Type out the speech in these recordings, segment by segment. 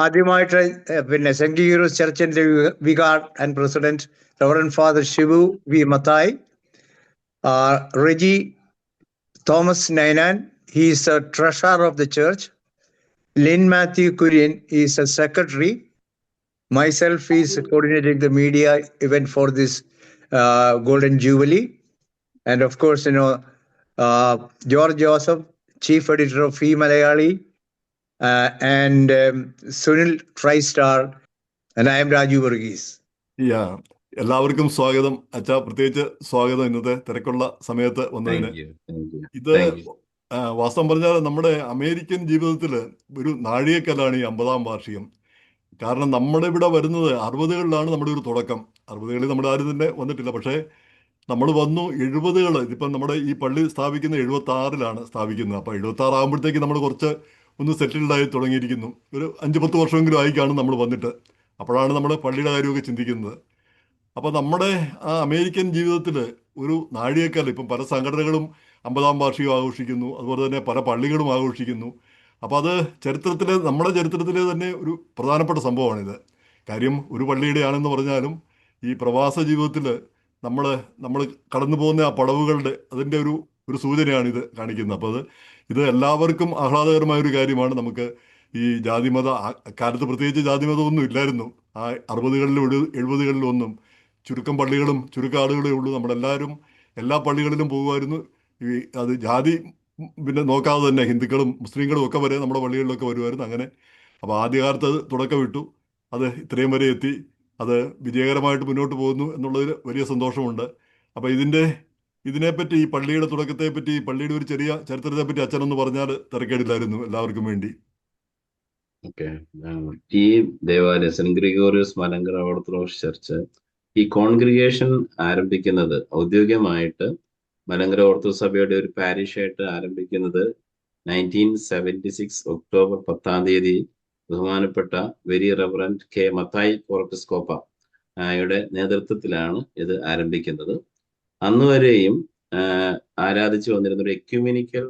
ആദ്യമായിട്ട് സെന്റ് ഗീറോസ് ചർച്ചിന്റെ vicar and president reverend father Shibu V Mathai, Reji Thomas Ninan, he is a treasurer of the church. Lynn Matthew Kurian is a secretary. Myself is coordinating the media event for this Golden Jubilee. And of course, George Joseph, chief editor of Fee Malayali, and Sunil TriStar, and I am Raju Varghese. Yeah. എല്ലാവർക്കും സ്വാഗതം. അച്ഛാ, പ്രത്യേകിച്ച് സ്വാഗതം ഇന്നത്തെ തിരക്കുള്ള സമയത്ത് വന്നതിന്. ഇത് വാസ്തവം പറഞ്ഞാൽ നമ്മുടെ അമേരിക്കൻ ജീവിതത്തിൽ ഒരു നാഴികക്കല്ലാണ് ഈ 50-ാം വാർഷികം. കാരണം നമ്മുടെ ഇവിടെ വരുന്നത് 60-കളിലാണ് നമ്മുടെ ഒരു തുടക്കം. 60-കളിൽ നമ്മുടെ ആരും തന്നെ വന്നിട്ടില്ല. പക്ഷേ നമ്മൾ വന്നു 70-കൾ. ഇതിപ്പം നമ്മുടെ ഈ പള്ളി സ്ഥാപിക്കുന്നത് 76-ലാണ് സ്ഥാപിക്കുന്നത്. അപ്പോൾ 76 ആകുമ്പോഴത്തേക്ക് നമ്മൾ കുറച്ച് ഒന്ന് സെറ്റിൽഡായി തുടങ്ങിയിരിക്കുന്നു. ഒരു 5-10 വർഷമെങ്കിലും ആയി കാണും നമ്മൾ വന്നിട്ട്. അപ്പോഴാണ് നമ്മൾ പള്ളിയുടെ കാര്യമൊക്കെ ചിന്തിക്കുന്നത്. അപ്പോൾ നമ്മുടെ ആ അമേരിക്കൻ ജീവിതത്തിൽ ഒരു നാഴികക്കല്ല്. ഇപ്പം പല സംഘടനകളും 50-ാം വാർഷികം ആഘോഷിക്കുന്നു, അതുപോലെ തന്നെ പല പള്ളികളും ആഘോഷിക്കുന്നു. അപ്പോൾ അത് നമ്മുടെ ചരിത്രത്തിലെ തന്നെ ഒരു പ്രധാനപ്പെട്ട സംഭവമാണിത്. കാര്യം ഒരു പള്ളിയുടെ ആണെന്ന് പറഞ്ഞാലും ഈ പ്രവാസ ജീവിതത്തിൽ നമ്മൾ കടന്നു പോകുന്ന ആ പടവുകളുടെ അതിൻ്റെ ഒരു സൂചനയാണ് ഇത് കാണിക്കുന്നത്. അപ്പോൾ ഇത് എല്ലാവർക്കും ആഹ്ലാദകരമായൊരു കാര്യമാണ്. നമുക്ക് ഈ ജാതിമത കാലത്ത് പ്രത്യേകിച്ച് ജാതിമതമൊന്നും ഇല്ലായിരുന്നു. ആ 60-കളിലും 70-കളിലും ഒന്നും ചുരുക്കം പള്ളികളും ചുരുക്കം ആളുകളേ ഉള്ളൂ. നമ്മളെല്ലാവരും എല്ലാ പള്ളികളിലും പോകുമായിരുന്നു. അത് ജാതി പിന്നെ നോക്കാതെ തന്നെ ഹിന്ദുക്കളും മുസ്ലിങ്ങളും ഒക്കെ വരെ നമ്മുടെ പള്ളികളിലൊക്കെ വരുമായിരുന്നു. അങ്ങനെ അപ്പോൾ ആദ്യകാലത്ത് അത് തുടക്കമിട്ടു. അത് ഇത്രയും വരെ എത്തി. അത് വിജയകരമായിട്ട് മുന്നോട്ട് പോകുന്നു എന്നുള്ളതിൽ വലിയ സന്തോഷമുണ്ട്. അപ്പോൾ ഇതിനെപ്പറ്റി, ഈ പള്ളിയുടെ തുടക്കത്തെപ്പറ്റി, പള്ളിയുടെ ഒരു ചെറിയ ചരിത്രത്തെപ്പറ്റി അച്ഛനൊന്ന് പറഞ്ഞാൽ തിരക്കേടില്ലായിരുന്നു എല്ലാവർക്കും വേണ്ടി. ഓക്കെ. ഈ ദേവാലയ saint Gregorios Malankara orthodox church ഈ കോൺഗ്രിഗേഷൻ ആരംഭിക്കുന്നത് ഔദ്യോഗികമായിട്ട് മലങ്കര ഓർത്തഡോക്സ് സഭയുടെ ഒരു പാരിഷായിട്ട് ആരംഭിക്കുന്നത് 1976 ഒക്ടോബർ 10 ബഹുമാനപ്പെട്ട very reverend K Mathai Corepiscopa യുടെ നേതൃത്വത്തിലാണ് ഇത് ആരംഭിക്കുന്നത്. അന്ന് വരെയും ആരാധിച്ചു വന്നിരുന്ന ഒരു എക്യുമെനിക്കൽ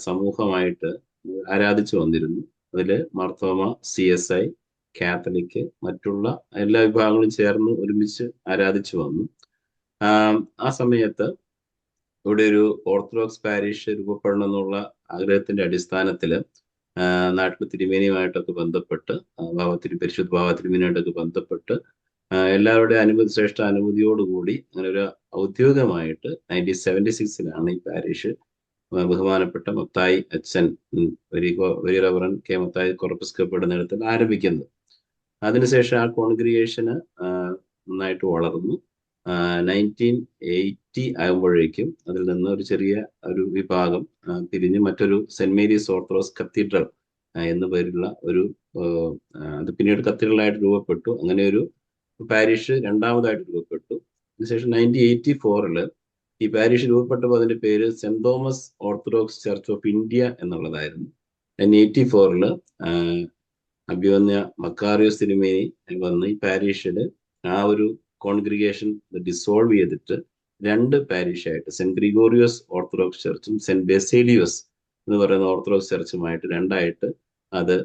സമൂഹമായിട്ട് ആരാധിച്ചു വന്നിരുന്നു. അതിൽ മാർത്തോമ, CSI, കാത്തലിക്, മറ്റുള്ള എല്ലാ വിഭാഗങ്ങളും ചേർന്ന് ഒരുമിച്ച് ആരാധിച്ചു വന്നു. ആ സമയത്ത് ഇവിടെ ഒരു ഓർത്തഡോക്സ് പാരിഷ് രൂപപ്പെടണം എന്നുള്ള ആഗ്രഹത്തിന്റെ അടിസ്ഥാനത്തിൽ നാട്ടിൽ തിരുമേനിയുമായിട്ടൊക്കെ ബന്ധപ്പെട്ട്, പരിശുദ്ധ ബാവ തിരുമേനിയായിട്ടൊക്കെ ബന്ധപ്പെട്ട് എല്ലാവരുടെയും ശ്രേഷ്ഠ അനുമതിയോടുകൂടി അങ്ങനെ ഒരു ഔദ്യോഗികമായിട്ട് 1976 ഈ പാരിഷ് ബഹുമാനപ്പെട്ട മത്തായി അച്ഛൻ വെരി റവറൻ കെ മത്തായി കോർപ്പിസ്കോപ്പയുടെ നേതൃത്വത്തിൽ ആരംഭിക്കുന്നത്. അതിനുശേഷം ആ കോൺഗ്രിഗേഷന് നന്നായിട്ട് വളർന്നു. 1980 ആകുമ്പോഴേക്കും അതിൽ നിന്ന് ഒരു ചെറിയ ഒരു വിഭാഗം പിരിഞ്ഞ് മറ്റൊരു സെന്റ് മേരീസ് ഓർത്തഡോക്സ് കത്തീഡ്രൽ എന്ന പേരുള്ള അത് പിന്നീട് കത്തീഡ്രലായിട്ട് രൂപപ്പെട്ടു. അങ്ങനെ ഒരു പാരിഷ് രണ്ടാമതായിട്ട് രൂപപ്പെട്ടു. അതിനുശേഷം 1984 ഈ പാരിഷ് രൂപപ്പെട്ടപ്പോൾ അതിന്റെ പേര് saint Thomas orthodox church of India എന്നുള്ളതായിരുന്നു. 1984 അഭിവന്യ മക്കാറിയോസ് തിരുമേനി വന്ന് ഈ പാരിഷില് ആ ഒരു കോൺഗ്രിഗേഷൻ ഡിസോൾവ് ചെയ്തിട്ട് 2 പാരിഷായിട്ട് സെന്റ് ഗ്രിഗോറിയോസ് ഓർത്തഡോക്സ് ചർച്ചും സെന്റ് ബെസേലിയോസ് എന്ന് പറയുന്ന ഓർത്തഡോക്സ് ചർച്ചുമായിട്ട് 2ആയിട്ട് അത്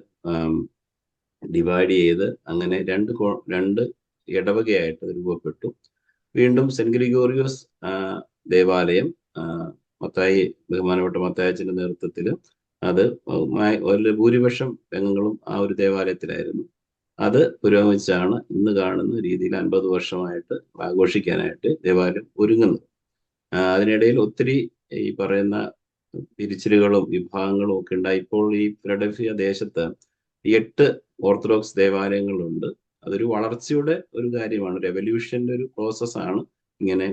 ഡിവൈഡ് ചെയ്ത് അങ്ങനെ 2 ഇടവകയായിട്ട് അത് രൂപപ്പെട്ടു. വീണ്ടും സെന്റ് ഗ്രിഗോറിയോസ് ദേവാലയം ബഹുമാനപ്പെട്ട മത്തായച്ചന്റെ നേതൃത്വത്തിൽ അത് ഭൂരിപക്ഷം രംഗങ്ങളും ആ ഒരു ദേവാലയത്തിലായിരുന്നു. അത് പുരോഗമിച്ചാണ് ഇന്ന് കാണുന്ന രീതിയിൽ 50 വർഷമായിട്ട് ആഘോഷിക്കാനായിട്ട് ദേവാലയം ഒരുങ്ങുന്നത്. അതിനിടയിൽ ഒത്തിരി ഈ പറയുന്ന തിരിച്ചിലുകളും വിഭാഗങ്ങളും ഒക്കെ ഉണ്ടായി. ഇപ്പോൾ ഈ ഫിലഡൽഫിയ ദേശത്ത് 8 ഓർത്തഡോക്സ് ദേവാലയങ്ങളുണ്ട്. അതൊരു വളർച്ചയുടെ ഒരു കാര്യമാണ്, റെവല്യൂഷന്റെ ഒരു പ്രോസസ്സാണ്. ഇങ്ങനെ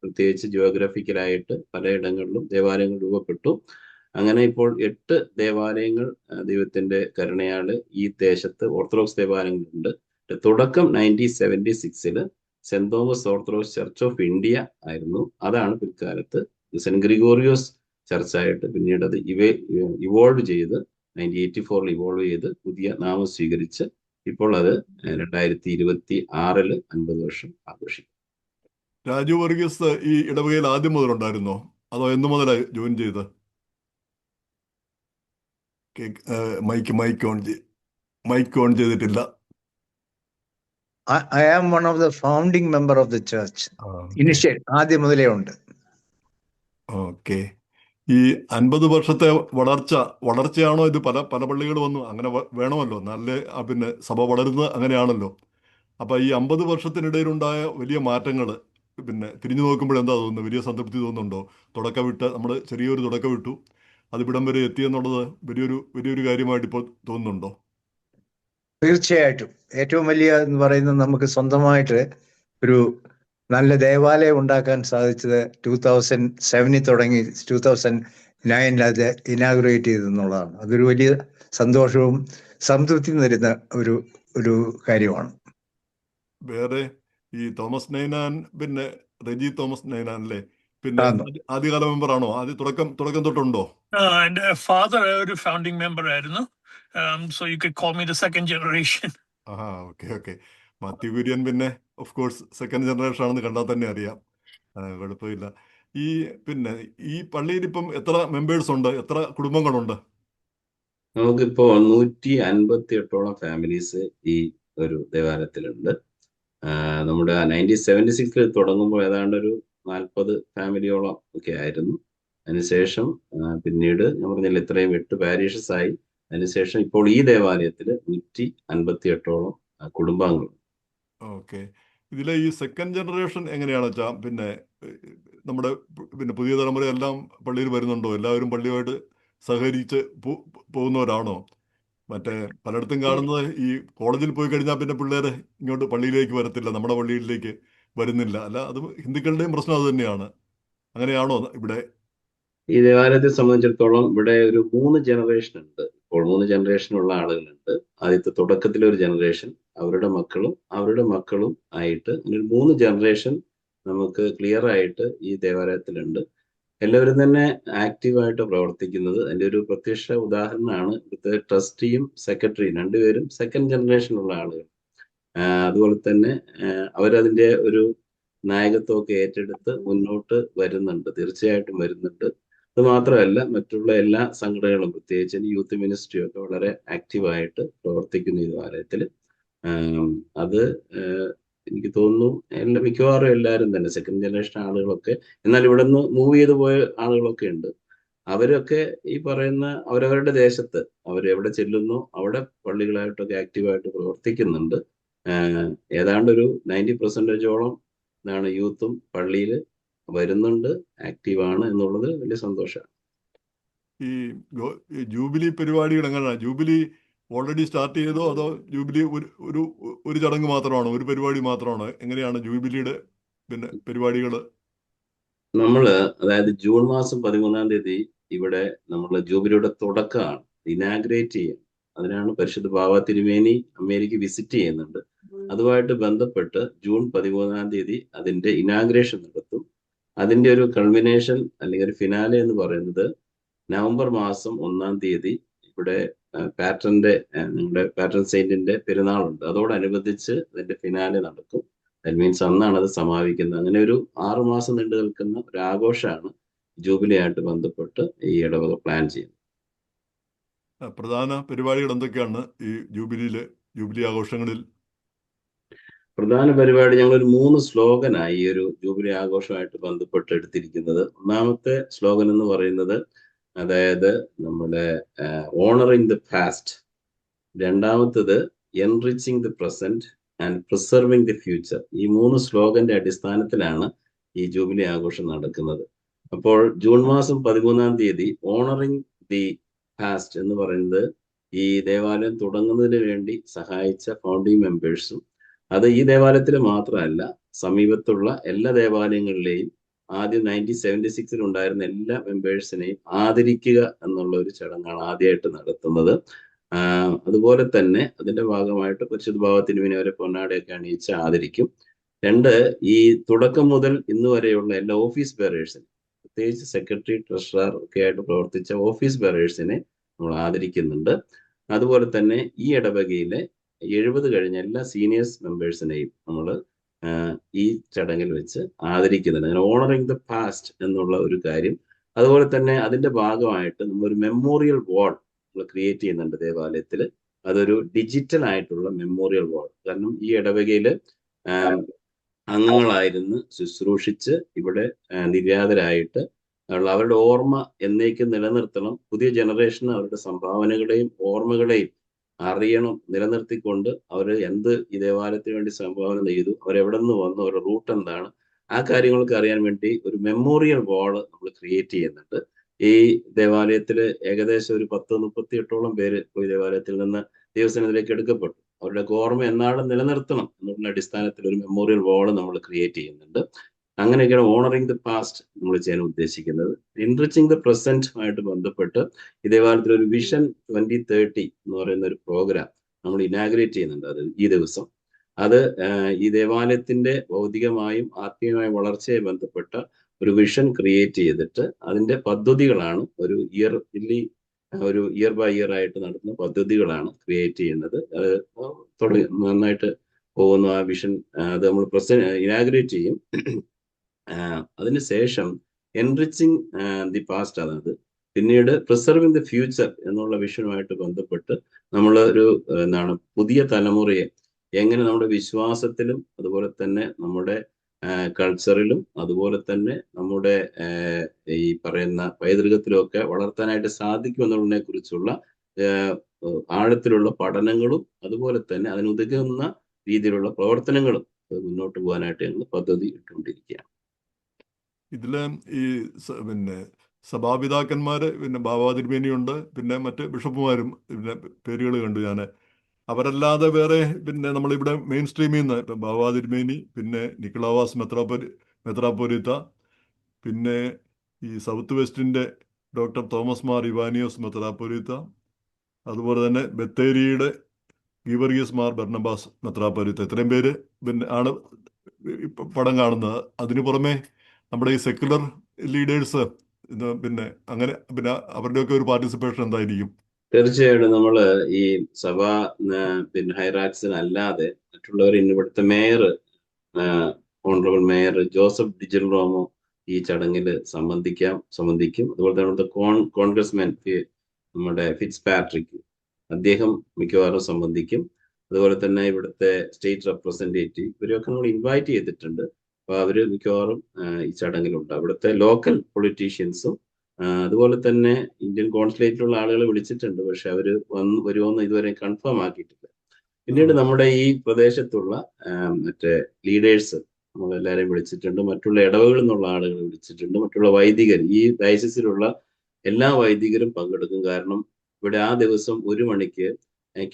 പ്രത്യേകിച്ച് ജിയോഗ്രഫിക്കലായിട്ട് പലയിടങ്ങളിലും ദേവാലയങ്ങൾ രൂപപ്പെട്ടു. അങ്ങനെ ഇപ്പോൾ 8 ദേവാലയങ്ങൾ ദൈവത്തിന്റെ കരുണയാല് ഈ ദേശത്ത് ഓർത്തഡോക്സ് ദേവാലയങ്ങളുണ്ട്. തുടക്കം 1976 saint Thomas orthodox church of India ആയിരുന്നു. അതാണ് പിൽക്കാലത്ത് സെന്റ് ഗ്രിഗോറിയോസ് ചർച്ചായിട്ട് പിന്നീട് അത് ഇവോൾവ് ചെയ്ത് 1984 ഇവോൾവ് ചെയ്ത് പുതിയ നാമം സ്വീകരിച്ച് ഇപ്പോൾ അത് 2026 50 വർഷം ആഘോഷിക്കും. രാജു വർഗീസ് ഈ ഇടവകയിൽ ആദ്യം മുതലുണ്ടായിരുന്നോ, അതോ എന്ന് മുതലായി ജോയിൻ ചെയ്ത്? മൈക്ക് ഓൺ ചെയ്ത്. മൈക്ക് ഓൺ ചെയ്തിട്ടില്ല. I am one of the founding member of the church. Initiate, ആദ്യം മുതലേ ഉണ്ട്. ഓക്കെ. ഈ 50 വർഷത്തെ വളർച്ചയാണോ ഇത്? പല പല പള്ളികൾ വന്നു, അങ്ങനെ വേണമല്ലോ, നല്ല പിന്നെ സഭ വളരുന്നത് അങ്ങനെയാണല്ലോ. അപ്പൊ ഈ 50 വർഷത്തിനിടയിലുണ്ടായ വലിയ മാറ്റങ്ങൾ പിന്നെ തിരിഞ്ഞു നോക്കുമ്പോൾ എന്താ തോന്നുന്നത്? വലിയ സംതൃപ്തി തോന്നുന്നുണ്ടോ? നമ്മൾ ചെറിയൊരു തുടക്കം വിട്ടു, അത് ഇവിടം വരെ എത്തിയെന്നുള്ളത് വലിയൊരു കാര്യമായിട്ട് ഇപ്പോൾ തോന്നുന്നുണ്ടോ? തീർച്ചയായിട്ടും ഏറ്റവും വലിയ എന്ന് പറയുന്നത് നമുക്ക് സ്വന്തമായിട്ട് ഒരു നല്ല ദേവാലയം ഉണ്ടാക്കാൻ സാധിച്ചത് 2007 തുടങ്ങി 2009 അത് ഇനാഗുറേറ്റ് ചെയ്തെന്നുള്ളതാണ്. അതൊരു വലിയ സന്തോഷവും സംതൃപ്തിയും തരുന്ന ഒരു കാര്യമാണ്. വേറെ ഈ തോമസ് നൈനാൻ, പിന്നെ റെജി തോമസ് നൈനാൻ അല്ലേ, പിന്നെ ആദ്യകാല മെമ്പറാണോ? തുടക്കം തൊട്ടുണ്ടോ? എന്റെ ഫാദർ ഒരു ഫൗണ്ടിങ് മെമ്പർ ആയിരുന്നു. So you could call me the second generation. Okay. Mathew Kurian പിന്നെ ഓഫ് കോഴ്സ് സെക്കൻഡ് ജനറേഷൻ ആണെന്ന് കണ്ടാൽ തന്നെ അറിയാം. കുഴപ്പമില്ല. പിന്നെ ഈ പള്ളിയിൽ ഇപ്പം എത്ര മെമ്പേഴ്സ് ഉണ്ട്? എത്ര കുടുംബങ്ങളുണ്ട്? നമുക്കിപ്പോ 158ഓളം ഫാമിലീസ് ഈ ഒരു ദേവാലയത്തിലുണ്ട്. നമ്മുടെ 1976 തുടങ്ങുമ്പോൾ ഏതാണ്ട് ഒരു 40 ഫാമിലിയോളം ഒക്കെ ആയിരുന്നു. അതിനുശേഷം പിന്നീട് ഞാൻ പറഞ്ഞില്ല ഇത്രയും 8 പാരീഷസ് ആയി. അതിനുശേഷം ഇപ്പോൾ ഈ ദേവാലയത്തിൽ 158ഓളം കുടുംബാംഗങ്ങൾ. ഓക്കെ. ഇതിലെ ഈ സെക്കൻഡ് ജനറേഷൻ എങ്ങനെയാണെന്ന് വെച്ചാൽ പിന്നെ നമ്മുടെ പിന്നെ പുതിയ തലമുറ എല്ലാം പള്ളിയിൽ വരുന്നുണ്ടോ? എല്ലാവരും പള്ളിയുമായിട്ട് സഹകരിച്ച് പോകുന്നവരാണോ? മറ്റേ പലയിടത്തും കാണുന്നത് ഈ കോളേജിൽ പോയി കഴിഞ്ഞാൽ പിന്നെ പിള്ളേർ ഇങ്ങോട്ട് പള്ളിയിലേക്ക് വരത്തില്ല, നമ്മുടെ പള്ളിയിലേക്ക് വരുന്നില്ല. അല്ല, അത് ഹിന്ദുക്കളുടെയും പ്രശ്നം അത് തന്നെയാണ്. അങ്ങനെയാണോ ഇവിടെ? ഈ ദേവാലയത്തെ സംബന്ധിച്ചിടത്തോളം ഇവിടെ ഒരു 3 ജനറേഷൻ ഉണ്ട്. ഇപ്പോൾ 3 ജനറേഷനുള്ള ആളുകളുണ്ട്. ആദ്യത്തെ തുടക്കത്തിലെ ഒരു ജനറേഷൻ, അവരുടെ മക്കളും ആയിട്ട് ഒരു 3 ജനറേഷൻ നമുക്ക് ക്ലിയർ ആയിട്ട് ഈ ദേവാലയത്തിലുണ്ട്. എല്ലാവരും തന്നെ ആക്റ്റീവായിട്ട് പ്രവർത്തിക്കുന്നത്. അതിന്റെ ഒരു പ്രത്യക്ഷ ഉദാഹരണമാണ് ഇവിടുത്തെ ട്രസ്റ്റിയും സെക്രട്ടറിയും, രണ്ടുപേരും സെക്കൻഡ് ജനറേഷനുള്ള ആളുകൾ. അതുപോലെ തന്നെ അവരതിന്റെ ഒരു നായകത്വമൊക്കെ ഏറ്റെടുത്ത് മുന്നോട്ട് വരുന്നുണ്ട്, തീർച്ചയായിട്ടും വരുന്നുണ്ട്. അത് മാത്രമല്ല മറ്റുള്ള എല്ലാ സംഘടനകളും, പ്രത്യേകിച്ച് യൂത്ത് മിനിസ്ട്രിയും ഒക്കെ വളരെ ആക്റ്റീവായിട്ട് പ്രവർത്തിക്കുന്നു ഈ ദേവാലയത്തിൽ. അത് എനിക്ക് തോന്നുന്നു മിക്കവാറും എല്ലാവരും തന്നെ സെക്കൻഡ് ജനറേഷൻ ആളുകളൊക്കെ, എന്നാൽ ഇവിടെ നിന്ന് മൂവ് ചെയ്ത് പോയ ആളുകളൊക്കെ ഉണ്ട്. അവരൊക്കെ ഈ പറയുന്ന അവരവരുടെ ദേശത്ത് അവരെവിടെ ചെല്ലുന്നു അവിടെ പള്ളികളായിട്ടൊക്കെ ആക്റ്റീവായിട്ട് പ്രവർത്തിക്കുന്നുണ്ട്. ഏതാണ്ട് ഒരു 90% യൂത്തും പള്ളിയിൽ വരുന്നുണ്ട്, ആക്റ്റീവാണ് എന്നുള്ളത് വലിയ സന്തോഷമാണ്. ഈ ജൂബിലി പരിപാടികൾ എങ്ങനെയാണ്? ജൂബിലി ഓൾറെഡി സ്റ്റാർട്ട് ചെയ്തോ അതോ ജൂബിലി ഒരു ചടങ്ങ് മാത്രമാണോ, ഒരു പരിപാടി മാത്രമാണോ? എങ്ങനെയാണ് ജൂബിലിയുടെ പിന്നെ പരിപാടികൾ? അതായത് ജൂൺ മാസം 13-ാം തീയതി ഇവിടെ നമ്മൾ ജൂബിലിയുടെ തുടക്കമാണ്, ഇനാഗ്രേറ്റ് ചെയ്യും. അതിനാണ് പരിശുദ്ധ ബാവ തിരുമേനി അമേരിക്ക വിസിറ്റ് ചെയ്യുന്നുണ്ട്. അതുമായിട്ട് ബന്ധപ്പെട്ട് ജൂൺ 13-ാം തീയതി അതിന്റെ ഇനാഗ്രേഷൻ നടത്തും. അതിന്റെ ഒരു കൾമിനേഷൻ അല്ലെങ്കിൽ ഒരു ഫിനാലെ എന്ന് പറയുന്നത് നവംബർ മാസം 1-ാം തീയതി ഇവിടെ നിങ്ങളുടെ പാറ്റേൺ സെയിന്റിന്റെ പെരുന്നാളുണ്ട്. അതോടനുബന്ധിച്ച് അതിന്റെ ഫിനാലെ നടക്കും. ദാറ്റ് മീൻസ് അന്നാണ് അത് സമാപിക്കുന്നത്. അങ്ങനെ ഒരു 6 മാസം നീണ്ടു നിൽക്കുന്ന ഒരു ആഘോഷമാണ് ജൂബിലി ആയിട്ട് ബന്ധപ്പെട്ട് ഈ ഇടവക പ്ലാൻ ചെയ്യുന്നത്. പ്രധാന പരിപാടികൾ എന്തൊക്കെയാണ് ഈ ജൂബിലി ആഘോഷങ്ങളിൽ? പ്രധാന പരിപാടി ഞങ്ങളൊരു 3 സ്ലോഗനായി ഈ ഒരു ജൂബിലി ആഘോഷമായിട്ട് ബന്ധപ്പെട്ട് എടുത്തിരിക്കുന്നത്. ഒന്നാമത്തെ സ്ലോഗൻ എന്ന് പറയുന്നത് അതായത് നമ്മുടെ ഓണറിങ് ദ പാസ്റ്റ്, രണ്ടാമത്തത് enriching the present and preserving the future. ഈ 3 സ്ലോഗന്റെ അടിസ്ഥാനത്തിലാണ് ഈ ജൂബിലി ആഘോഷം നടക്കുന്നത്. അപ്പോൾ ജൂൺ മാസം 13-ാം തീയതി ഓണറിങ് ദി പാസ്റ്റ് എന്ന് പറയുന്നത് ഈ ദേവാലയം തുടങ്ങുന്നതിന് വേണ്ടി സഹായിച്ച ഫൗണ്ടിങ് മെമ്പേഴ്സും, അത് ഈ ദേവാലയത്തിൽ മാത്രമല്ല സമീപത്തുള്ള എല്ലാ ദേവാലയങ്ങളിലെയും ആദ്യം 1976 ഉണ്ടായിരുന്ന എല്ലാ മെമ്പേഴ്സിനെയും ആദരിക്കുക എന്നുള്ള ഒരു ചടങ്ങാണ് ആദ്യമായിട്ട് നടത്തുന്നത്. അതുപോലെ തന്നെ അതിന്റെ ഭാഗമായിട്ട് പരിശുദ്ധ ബാവ തിരുമേനി അവരെ പൊന്നാടയൊക്കെ അണിയിച്ച് ആദരിക്കും. 2, ഈ തുടക്കം മുതൽ ഇന്ന് വരെയുള്ള എല്ലാ ഓഫീസ് ബെയറേഴ്സിനെ, പ്രത്യേകിച്ച് സെക്രട്ടറി, ട്രഷറർ ഒക്കെ ആയിട്ട് പ്രവർത്തിച്ച ഓഫീസ് ബെയറേഴ്സിനെ നമ്മൾ ആദരിക്കുന്നുണ്ട്. അതുപോലെ തന്നെ ഈ ഇടവകയിലെ 70 കഴിഞ്ഞ എല്ലാ സീനിയേഴ്സ് മെമ്പേഴ്സിനെയും നമ്മൾ ഈ ചടങ്ങിൽ വെച്ച് ആദരിക്കുന്നുണ്ട്. അങ്ങനെ ഓണറിങ് ദ പാസ്റ്റ് എന്നുള്ള ഒരു കാര്യം. അതുപോലെ തന്നെ അതിന്റെ ഭാഗമായിട്ട് നമ്മളൊരു മെമ്മോറിയൽ വാൾ നമ്മൾ ക്രിയേറ്റ് ചെയ്യുന്നുണ്ട് ദേവാലയത്തിൽ. അതൊരു ഡിജിറ്റൽ ആയിട്ടുള്ള മെമ്മോറിയൽ വാൾ. കാരണം ഈ ഇടവകയിൽ അംഗങ്ങളായിരുന്നു ശുശ്രൂഷിച്ച് ഇവിടെ നിര്യാതരായിട്ട് അവരുടെ ഓർമ്മ എന്നേക്കും നിലനിർത്തണം. പുതിയ ജനറേഷന് അവരുടെ സംഭാവനകളെയും ഓർമ്മകളെയും അറിയണം. നിലനിർത്തിക്കൊണ്ട് അവർ എന്ത് ഈ ദേവാലയത്തിന് വേണ്ടി സംഭാവന ചെയ്തു, അവരെവിടെ നിന്ന് വന്നു, അവരുടെ റൂട്ട് എന്താണ്, ആ കാര്യങ്ങളൊക്കെ അറിയാൻ വേണ്ടി ഒരു മെമ്മോറിയൽ വാൾ നമ്മൾ ക്രിയേറ്റ് ചെയ്യുന്നുണ്ട്. ഈ ദേവാലയത്തിൽ ഏകദേശം ഒരു 38 പേര് ഈ ദേവാലയത്തിൽ നിന്ന് ദൈവസന്നിധിയിലേക്ക് എടുക്കപ്പെട്ടു. അവരുടെ ഓർമ്മ എന്നാളും നിലനിർത്തണം എന്നുള്ള അടിസ്ഥാനത്തിൽ ഒരു മെമ്മോറിയൽ വാൾ നമ്മൾ ക്രിയേറ്റ് ചെയ്യുന്നുണ്ട്. അങ്ങനെയൊക്കെയാണ് ഓണറിങ് ദ പാസ്റ്റ് നമ്മൾ ചെയ്യാൻ ഉദ്ദേശിക്കുന്നത്. എൻറിച്ചിങ് ദ പ്രസന്റുമായിട്ട് ബന്ധപ്പെട്ട് ഈ ദേവാലയത്തിൽ ഒരു വിഷൻ 2030 എന്ന് പറയുന്ന ഒരു പ്രോഗ്രാം നമ്മൾ ഇനാഗ്രേറ്റ് ചെയ്യുന്നുണ്ട്. അത് ഈ ദിവസം അത് ഈ ദേവാലയത്തിന്റെ ഭൗതികമായും ആത്മീയമായും വളർച്ചയെ ബന്ധപ്പെട്ട ഒരു വിഷൻ ക്രിയേറ്റ് ചെയ്തിട്ട് അതിന്റെ പദ്ധതികളാണ് ഒരു ഇയർ ബൈ ഇയർ ആയിട്ട് നടത്തുന്ന പദ്ധതികളാണ് ക്രിയേറ്റ് ചെയ്യുന്നത്. അത് നന്നായിട്ട് പോകുന്ന ആ വിഷൻ അത് നമ്മൾ ഇനാഗ്രേറ്റ് ചെയ്യും. അതിനുശേഷം എൻറിച്ചിങ് ദി പാസ്റ്റ്, അതായത് പിന്നീട് പ്രിസർവിങ് ദി ഫ്യൂച്ചർ എന്നുള്ള വിഷനുമായിട്ട് ബന്ധപ്പെട്ട് നമ്മൾ പുതിയ തലമുറയെ എങ്ങനെ നമ്മുടെ വിശ്വാസത്തിലും അതുപോലെ തന്നെ നമ്മുടെ കൾച്ചറിലും അതുപോലെ തന്നെ നമ്മുടെ ഈ പറയുന്ന പൈതൃകത്തിലും ഒക്കെ വളർത്താനായിട്ട് സാധിക്കും എന്നുള്ളതിനെ കുറിച്ചുള്ള ആഴത്തിലുള്ള പഠനങ്ങളും അതുപോലെ തന്നെ അതിനുതകുന്ന രീതിയിലുള്ള പ്രവർത്തനങ്ങളും മുന്നോട്ട് പോകാനായിട്ട് ഞങ്ങൾ പദ്ധതി ഇട്ടുകൊണ്ടിരിക്കുകയാണ്. ഇതില് ഈ സഭാപിതാക്കന്മാര്, ബാബാ തിരുമേനിയുണ്ട്, പിന്നെ മറ്റ് ബിഷപ്പുമാരും പേരുകൾ കണ്ടു ഞാൻ. അവരല്ലാതെ വേറെ നമ്മളിവിടെ മെയിൻ സ്ട്രീമിൽ നിന്ന് ഇപ്പം ബാബാ തിരുമേനി, പിന്നെ നിക്കളാവാസ് മെത്രാപ്പൊലീത്ത, പിന്നെ ഈ സൗത്ത് വെസ്റ്റിൻ്റെ ഡോക്ടർ തോമസ് മാർ ഇവാനിയോസ് മെത്രാപ്പൊലീത്ത, അതുപോലെ തന്നെ ബത്തേരിയുടെ ഗീവർഗീസ് മാർ ബർണബാസ് മെത്രാപ്പൊലീത്ത, ഇത്രയും പേര് ആണ് ഇപ്പം പടം കാണുന്നത്. അതിനു പുറമെ നമ്മുടെ ഈ സെക്യുലർ ലീഡേഴ്സ് അങ്ങനെ അവരുടെയൊക്കെ ഒരു പാർട്ടിസിപ്പേഷൻ എന്തായിരിക്കും? തീർച്ചയായിട്ടും നമ്മൾ ഈ സഭാ ഹൈറാക്സിന് അല്ലാതെ മറ്റുള്ളവർ ഇവിടുത്തെ മേയർ, ഓണറബിൾ മേയർ ജോസഫ് ഡിജിൽ റോമോ ഈ ചടങ്ങിൽ സംബന്ധിക്കും. അതുപോലെ തന്നെ ഇവിടുത്തെ കോൺഗ്രസ്മാൻ നമ്മുടെ ഫിറ്റ്സ് പാട്രിക്, അദ്ദേഹം മിക്കവാറും സംബന്ധിക്കും. അതുപോലെ തന്നെ ഇവിടുത്തെ സ്റ്റേറ്റ് റെപ്രസെൻറ്റേറ്റീവ്, ഇവരെയൊക്കെ നമ്മൾ ഇൻവൈറ്റ് ചെയ്തിട്ടുണ്ട്. അപ്പോൾ അവർ മിക്കവാറും ഈ ചടങ്ങിലുണ്ട്. അവിടുത്തെ ലോക്കൽ പൊളിറ്റീഷ്യൻസും അതുപോലെ തന്നെ ഇന്ത്യൻ കോൺസുലേറ്റിലുള്ള ആളുകളെ വിളിച്ചിട്ടുണ്ട്. പക്ഷെ അവർ വരുമോന്ന് ഇതുവരെ കൺഫേം ആക്കിയിട്ടില്ല. പിന്നീട് നമ്മുടെ ഈ പ്രദേശത്തുള്ള മറ്റേ ലീഡേഴ്സ് നമ്മളെല്ലാവരെയും വിളിച്ചിട്ടുണ്ട്. മറ്റുള്ള ഇടവകളിൽ നിന്നുള്ള ആളുകൾ വിളിച്ചിട്ടുണ്ട്. മറ്റുള്ള വൈദികർ, ഈ ഡയസിസിലുള്ള എല്ലാ വൈദികരും പങ്കെടുക്കും. കാരണം ഇവിടെ ആ ദിവസം 1 മണിക്ക്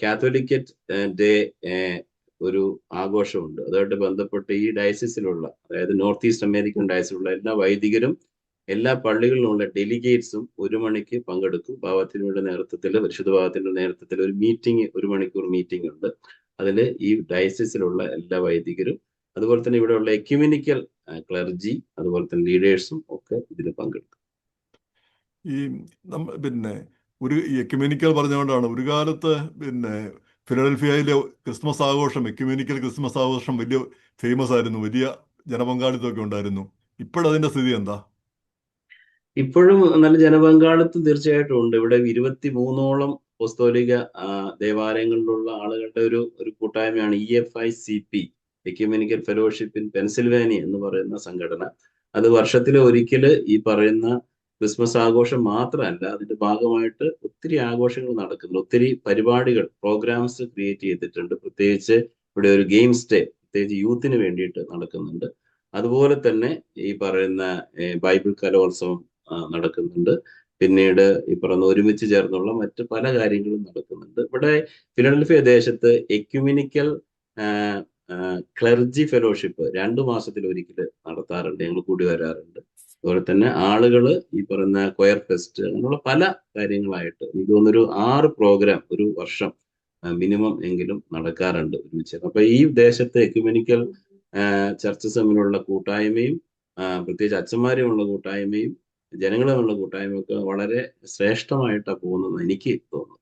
കാത്തോലിക്കറ്റ് ഡേ ഒരു ആഘോഷമുണ്ട്. അതുമായിട്ട് ബന്ധപ്പെട്ട് ഈ ഡയസിസിലുള്ള, അതായത് നോർത്ത് ഈസ്റ്റ് അമേരിക്കൻ ഡയസിലുള്ള എല്ലാ വൈദികരും എല്ലാ പള്ളികളിലുള്ള ഡെലിഗേറ്റ്സും 1 മണിക്ക് പങ്കെടുക്കും. പാവത്തിനുടെ നേതൃത്വത്തിൽ, പരിശുദ്ധ പാവത്തിന്റെ നേതൃത്വത്തിൽ ഒരു മീറ്റിംഗ്, 1 മണിക്കൂർ മീറ്റിംഗ് ഉണ്ട്. അതിൽ ഈ ഡയസിസിലുള്ള എല്ലാ വൈദികരും അതുപോലെ തന്നെ ഇവിടെയുള്ള എക്യുമെനിക്കൽ ക്ലർജി അതുപോലെ തന്നെ ലീഡേഴ്സും ഒക്കെ ഇതിൽ പങ്കെടുക്കും. ഈ ഒരു എക്യുമെനിക്കൽ പറഞ്ഞുകൊണ്ടാണ് ഒരു കാലത്ത് ഫിലഡൽഫിയയിലെ ക്രിസ്മസ് ആഘോഷം, എക്യുമെനിക്കൽ ക്രിസ്മസ് ആഘോഷം വലിയ ഫേമസ് ആയിരുന്നു, വലിയ ജനപങ്കാളിത്തമൊക്കെ ഉണ്ടായിരുന്നു. ഇപ്പോഴതിന്റെ സ്ഥിതി എന്താ? ഇപ്പോഴും നല്ല ജനപങ്കാളിത്തം തീർച്ചയായിട്ടും ഉണ്ട്. ഇവിടെ 23ഓളം അപ്പോസ്തോലിക ദേവാലയങ്ങളിലുള്ള ആളുകളുടെ ഒരു കൂട്ടായ്മയാണ് EFICP, ecumenical fellowship in Pennsylvania എന്ന് പറയുന്ന സംഘടന. അത് വർഷത്തിലെ ഒരിക്കല് ഈ പറയുന്ന ക്രിസ്മസ് ആഘോഷം മാത്രമല്ല, അതിന്റെ ഭാഗമായിട്ട് ഒത്തിരി ആഘോഷങ്ങൾ നടക്കുന്നുണ്ട്. ഒത്തിരി പരിപാടികൾ, പ്രോഗ്രാംസ് ക്രിയേറ്റ് ചെയ്തിട്ടുണ്ട്. പ്രത്യേകിച്ച് ഇവിടെ ഒരു ഗെയിംസ് ഡേ പ്രത്യേകിച്ച് യൂത്തിന് വേണ്ടിയിട്ട് നടക്കുന്നുണ്ട്. അതുപോലെ തന്നെ ഈ പറയുന്ന ബൈബിൾ കലോത്സവം നടക്കുന്നുണ്ട്. പിന്നീട് ഈ പറയുന്ന ഒരുമിച്ച് ചേർന്നുള്ള മറ്റ് പല കാര്യങ്ങളും നടക്കുന്നുണ്ട്. ഇവിടെ ഫിലഡൽഫിയ ദേശത്ത് എക്യുമെനിക്കൽ ക്ലർജി ഫെലോഷിപ്പ് 2 മാസത്തിൽ ഒരിക്കൽ നടത്താറുണ്ട്. ഞങ്ങൾ കൂടി വരാറുണ്ട്. അതുപോലെ തന്നെ ആളുകൾ ഈ പറയുന്ന കൊയർ ഫെസ്റ്റ് അങ്ങനെയുള്ള പല കാര്യങ്ങളായിട്ട് എനിക്ക് തോന്നുന്നൊരു 6 പ്രോഗ്രാം ഒരു വർഷം മിനിമം എങ്കിലും നടക്കാറുണ്ട് ഒരുമിച്ച്. അപ്പൊ ഈ ദേശത്തെ എക്യുമെനിക്കൽ ചർച്ചസ് തമ്മിലുള്ള കൂട്ടായ്മയും പ്രത്യേകിച്ച് അച്ഛന്മാരുമുള്ള കൂട്ടായ്മയും ജനങ്ങളുമുള്ള കൂട്ടായ്മയും ഒക്കെ വളരെ ശ്രേഷ്ഠമായിട്ടാണ് പോകുന്നതെന്ന് എനിക്ക് തോന്നുന്നു.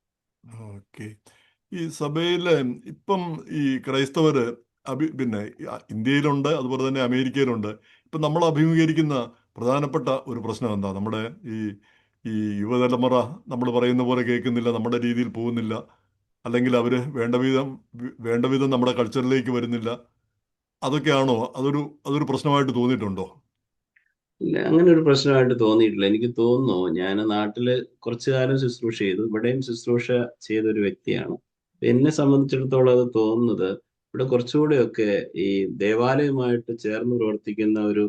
ഓക്കെ. ഈ സഭയില് ഇപ്പം ഈ ക്രൈസ്തവര് ഇന്ത്യയിലുണ്ട്, അതുപോലെ തന്നെ അമേരിക്കയിലുണ്ട്. ഇപ്പം നമ്മൾ അഭിമുഖീകരിക്കുന്ന പ്രധാനപ്പെട്ട ഒരു പ്രശ്നം എന്താ? നമ്മുടെ ഈ യുവതലമുറ നമ്മൾ പറയുന്ന പോലെ കേൾക്കുന്നില്ല, നമ്മുടെ രീതിയിൽ പോകുന്നില്ല. അല്ലെങ്കിൽ അവർ വേണ്ട വിധം നമ്മുടെ കൾച്ചറിലേക്ക് വരുന്നില്ല, അതൊക്കെയാണോ? അതൊരു പ്രശ്നമായിട്ട് തോന്നിയിട്ടുണ്ടോ? ഇല്ല, അങ്ങനെ ഒരു പ്രശ്നമായിട്ട് തോന്നിയിട്ടില്ല. എനിക്ക് തോന്നുന്നു, ഞാൻ നാട്ടില് കുറച്ചു കാലം ശുശ്രൂഷ ചെയ്തു, ഇവിടെയും ശുശ്രൂഷ ചെയ്ത ഒരു വ്യക്തിയാണ്. എന്നെ സംബന്ധിച്ചിടത്തോളം അത് തോന്നുന്നത്, ഇവിടെ കുറച്ചുകൂടെയൊക്കെ ഈ ദേവാലയവുമായിട്ട് ചേർന്ന് പ്രവർത്തിക്കുന്ന ഒരു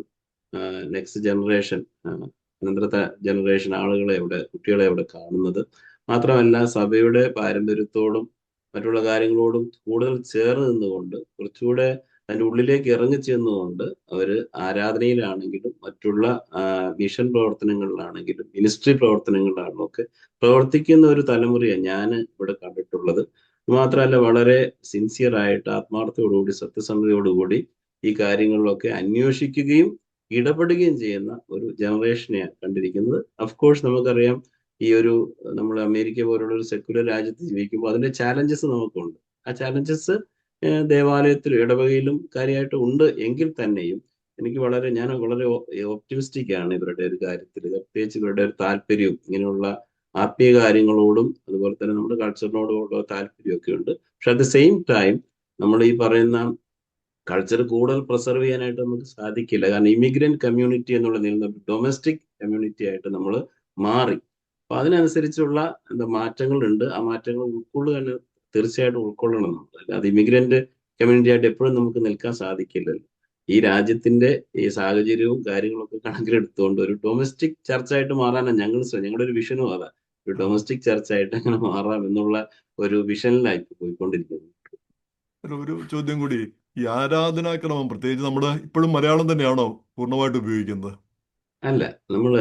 നെക്സ്റ്റ് ജനറേഷൻ, അനന്തര ജനറേഷൻ കുട്ടികളെ ഇവിടെ കാണുന്നത്. മാത്രമല്ല, സഭയുടെ പാരമ്പര്യത്തോടും മറ്റുള്ള കാര്യങ്ങളോടും കൂടുതൽ ചേർന്ന് നിന്നുകൊണ്ട്, കുറച്ചുകൂടെ അതിൻ്റെ ഉള്ളിലേക്ക് ഇറങ്ങിച്ചെന്നുകൊണ്ട് അവര് ആരാധനയിലാണെങ്കിലും മറ്റുള്ള മിഷൻ പ്രവർത്തനങ്ങളിലാണെങ്കിലും മിനിസ്ട്രി പ്രവർത്തനങ്ങളിലാണെങ്കിലും ഒക്കെ പ്രവർത്തിക്കുന്ന ഒരു തലമുറയാണ് ഞാൻ ഇവിടെ കണ്ടിട്ടുള്ളത്. മാത്രമല്ല, വളരെ സിൻസിയർ ആയിട്ട് ആത്മാർത്ഥതയോടുകൂടി സത്യസന്ധതയോടുകൂടി ഈ കാര്യങ്ങളിലൊക്കെ അന്വേഷിക്കുകയും ഇടപെടുകയും ചെയ്യുന്ന ഒരു ജനറേഷനെയാണ് കണ്ടിരിക്കുന്നത്. അഫ്കോഴ്സ് നമുക്കറിയാം, നമ്മൾ അമേരിക്ക പോലുള്ള ഒരു സെക്യുലർ രാജ്യത്ത് ജീവിക്കുമ്പോൾ അതിന്റെ ചാലഞ്ചസ് നമുക്കുണ്ട്. ആ ചാലഞ്ചസ് ദേവാലയത്തിലും ഇടവകയിലും കാര്യമായിട്ട് ഉണ്ട് എങ്കിൽ തന്നെയും ഞാൻ വളരെ ഓപ്റ്റിമിസ്റ്റിക് ആണ് ഇവരുടെ ഒരു കാര്യത്തിൽ. പ്രത്യേകിച്ച് ഇവരുടെ ഒരു താല്പര്യവും ഇങ്ങനെയുള്ള ആത്മീയ കാര്യങ്ങളോടും അതുപോലെ തന്നെ നമ്മുടെ കൾച്ചറിനോടുള്ള താല്പര്യമൊക്കെ ഉണ്ട്. പക്ഷെ അറ്റ് ദ സെയിം ടൈം നമ്മൾ ഈ പറയുന്ന കൾച്ചർ കൂടുതൽ പ്രിസർവ് ചെയ്യാനായിട്ട് നമുക്ക് സാധിക്കില്ല. കാരണം ഇമിഗ്രന്റ് കമ്മ്യൂണിറ്റി എന്നുള്ള നിലനിൽ ഡൊമസ്റ്റിക് കമ്മ്യൂണിറ്റി ആയിട്ട് നമ്മൾ മാറി. അപ്പൊ അതിനനുസരിച്ചുള്ള മാറ്റങ്ങളുണ്ട്. ആ മാറ്റങ്ങൾ ഉൾക്കൊള്ളുക തീർച്ചയായിട്ടും ഉൾക്കൊള്ളണം നമ്മൾ. അല്ലാതെ ഇമിഗ്രന്റ് കമ്മ്യൂണിറ്റി ആയിട്ട് എപ്പോഴും നമുക്ക് നിൽക്കാൻ സാധിക്കില്ലല്ലോ. ഈ രാജ്യത്തിന്റെ ഈ സാഹചര്യവും കാര്യങ്ങളൊക്കെ കണക്കിലെടുത്തുകൊണ്ട് ഒരു ഡൊമസ്റ്റിക് ചർച്ചായിട്ട് മാറാനാണ് ഞങ്ങളുടെ ഒരു വിഷനും അതാ. ഒരു ഡൊമസ്റ്റിക് ചർച്ചായിട്ട് അങ്ങനെ മാറാം എന്നുള്ള ഒരു വിഷനിലായി പോയിക്കൊണ്ടിരിക്കുന്നത്. ഒരു ചോദ്യം കൂടി, ഈ ആരാധനാക്രമം പ്രത്യേകിച്ച് നമ്മുടെ ഇപ്പോഴും മലയാളം തന്നെയാണോ പൂർണ്ണമായിട്ട് ഉപയോഗിക്കുന്നത്? അല്ല, നമ്മൾ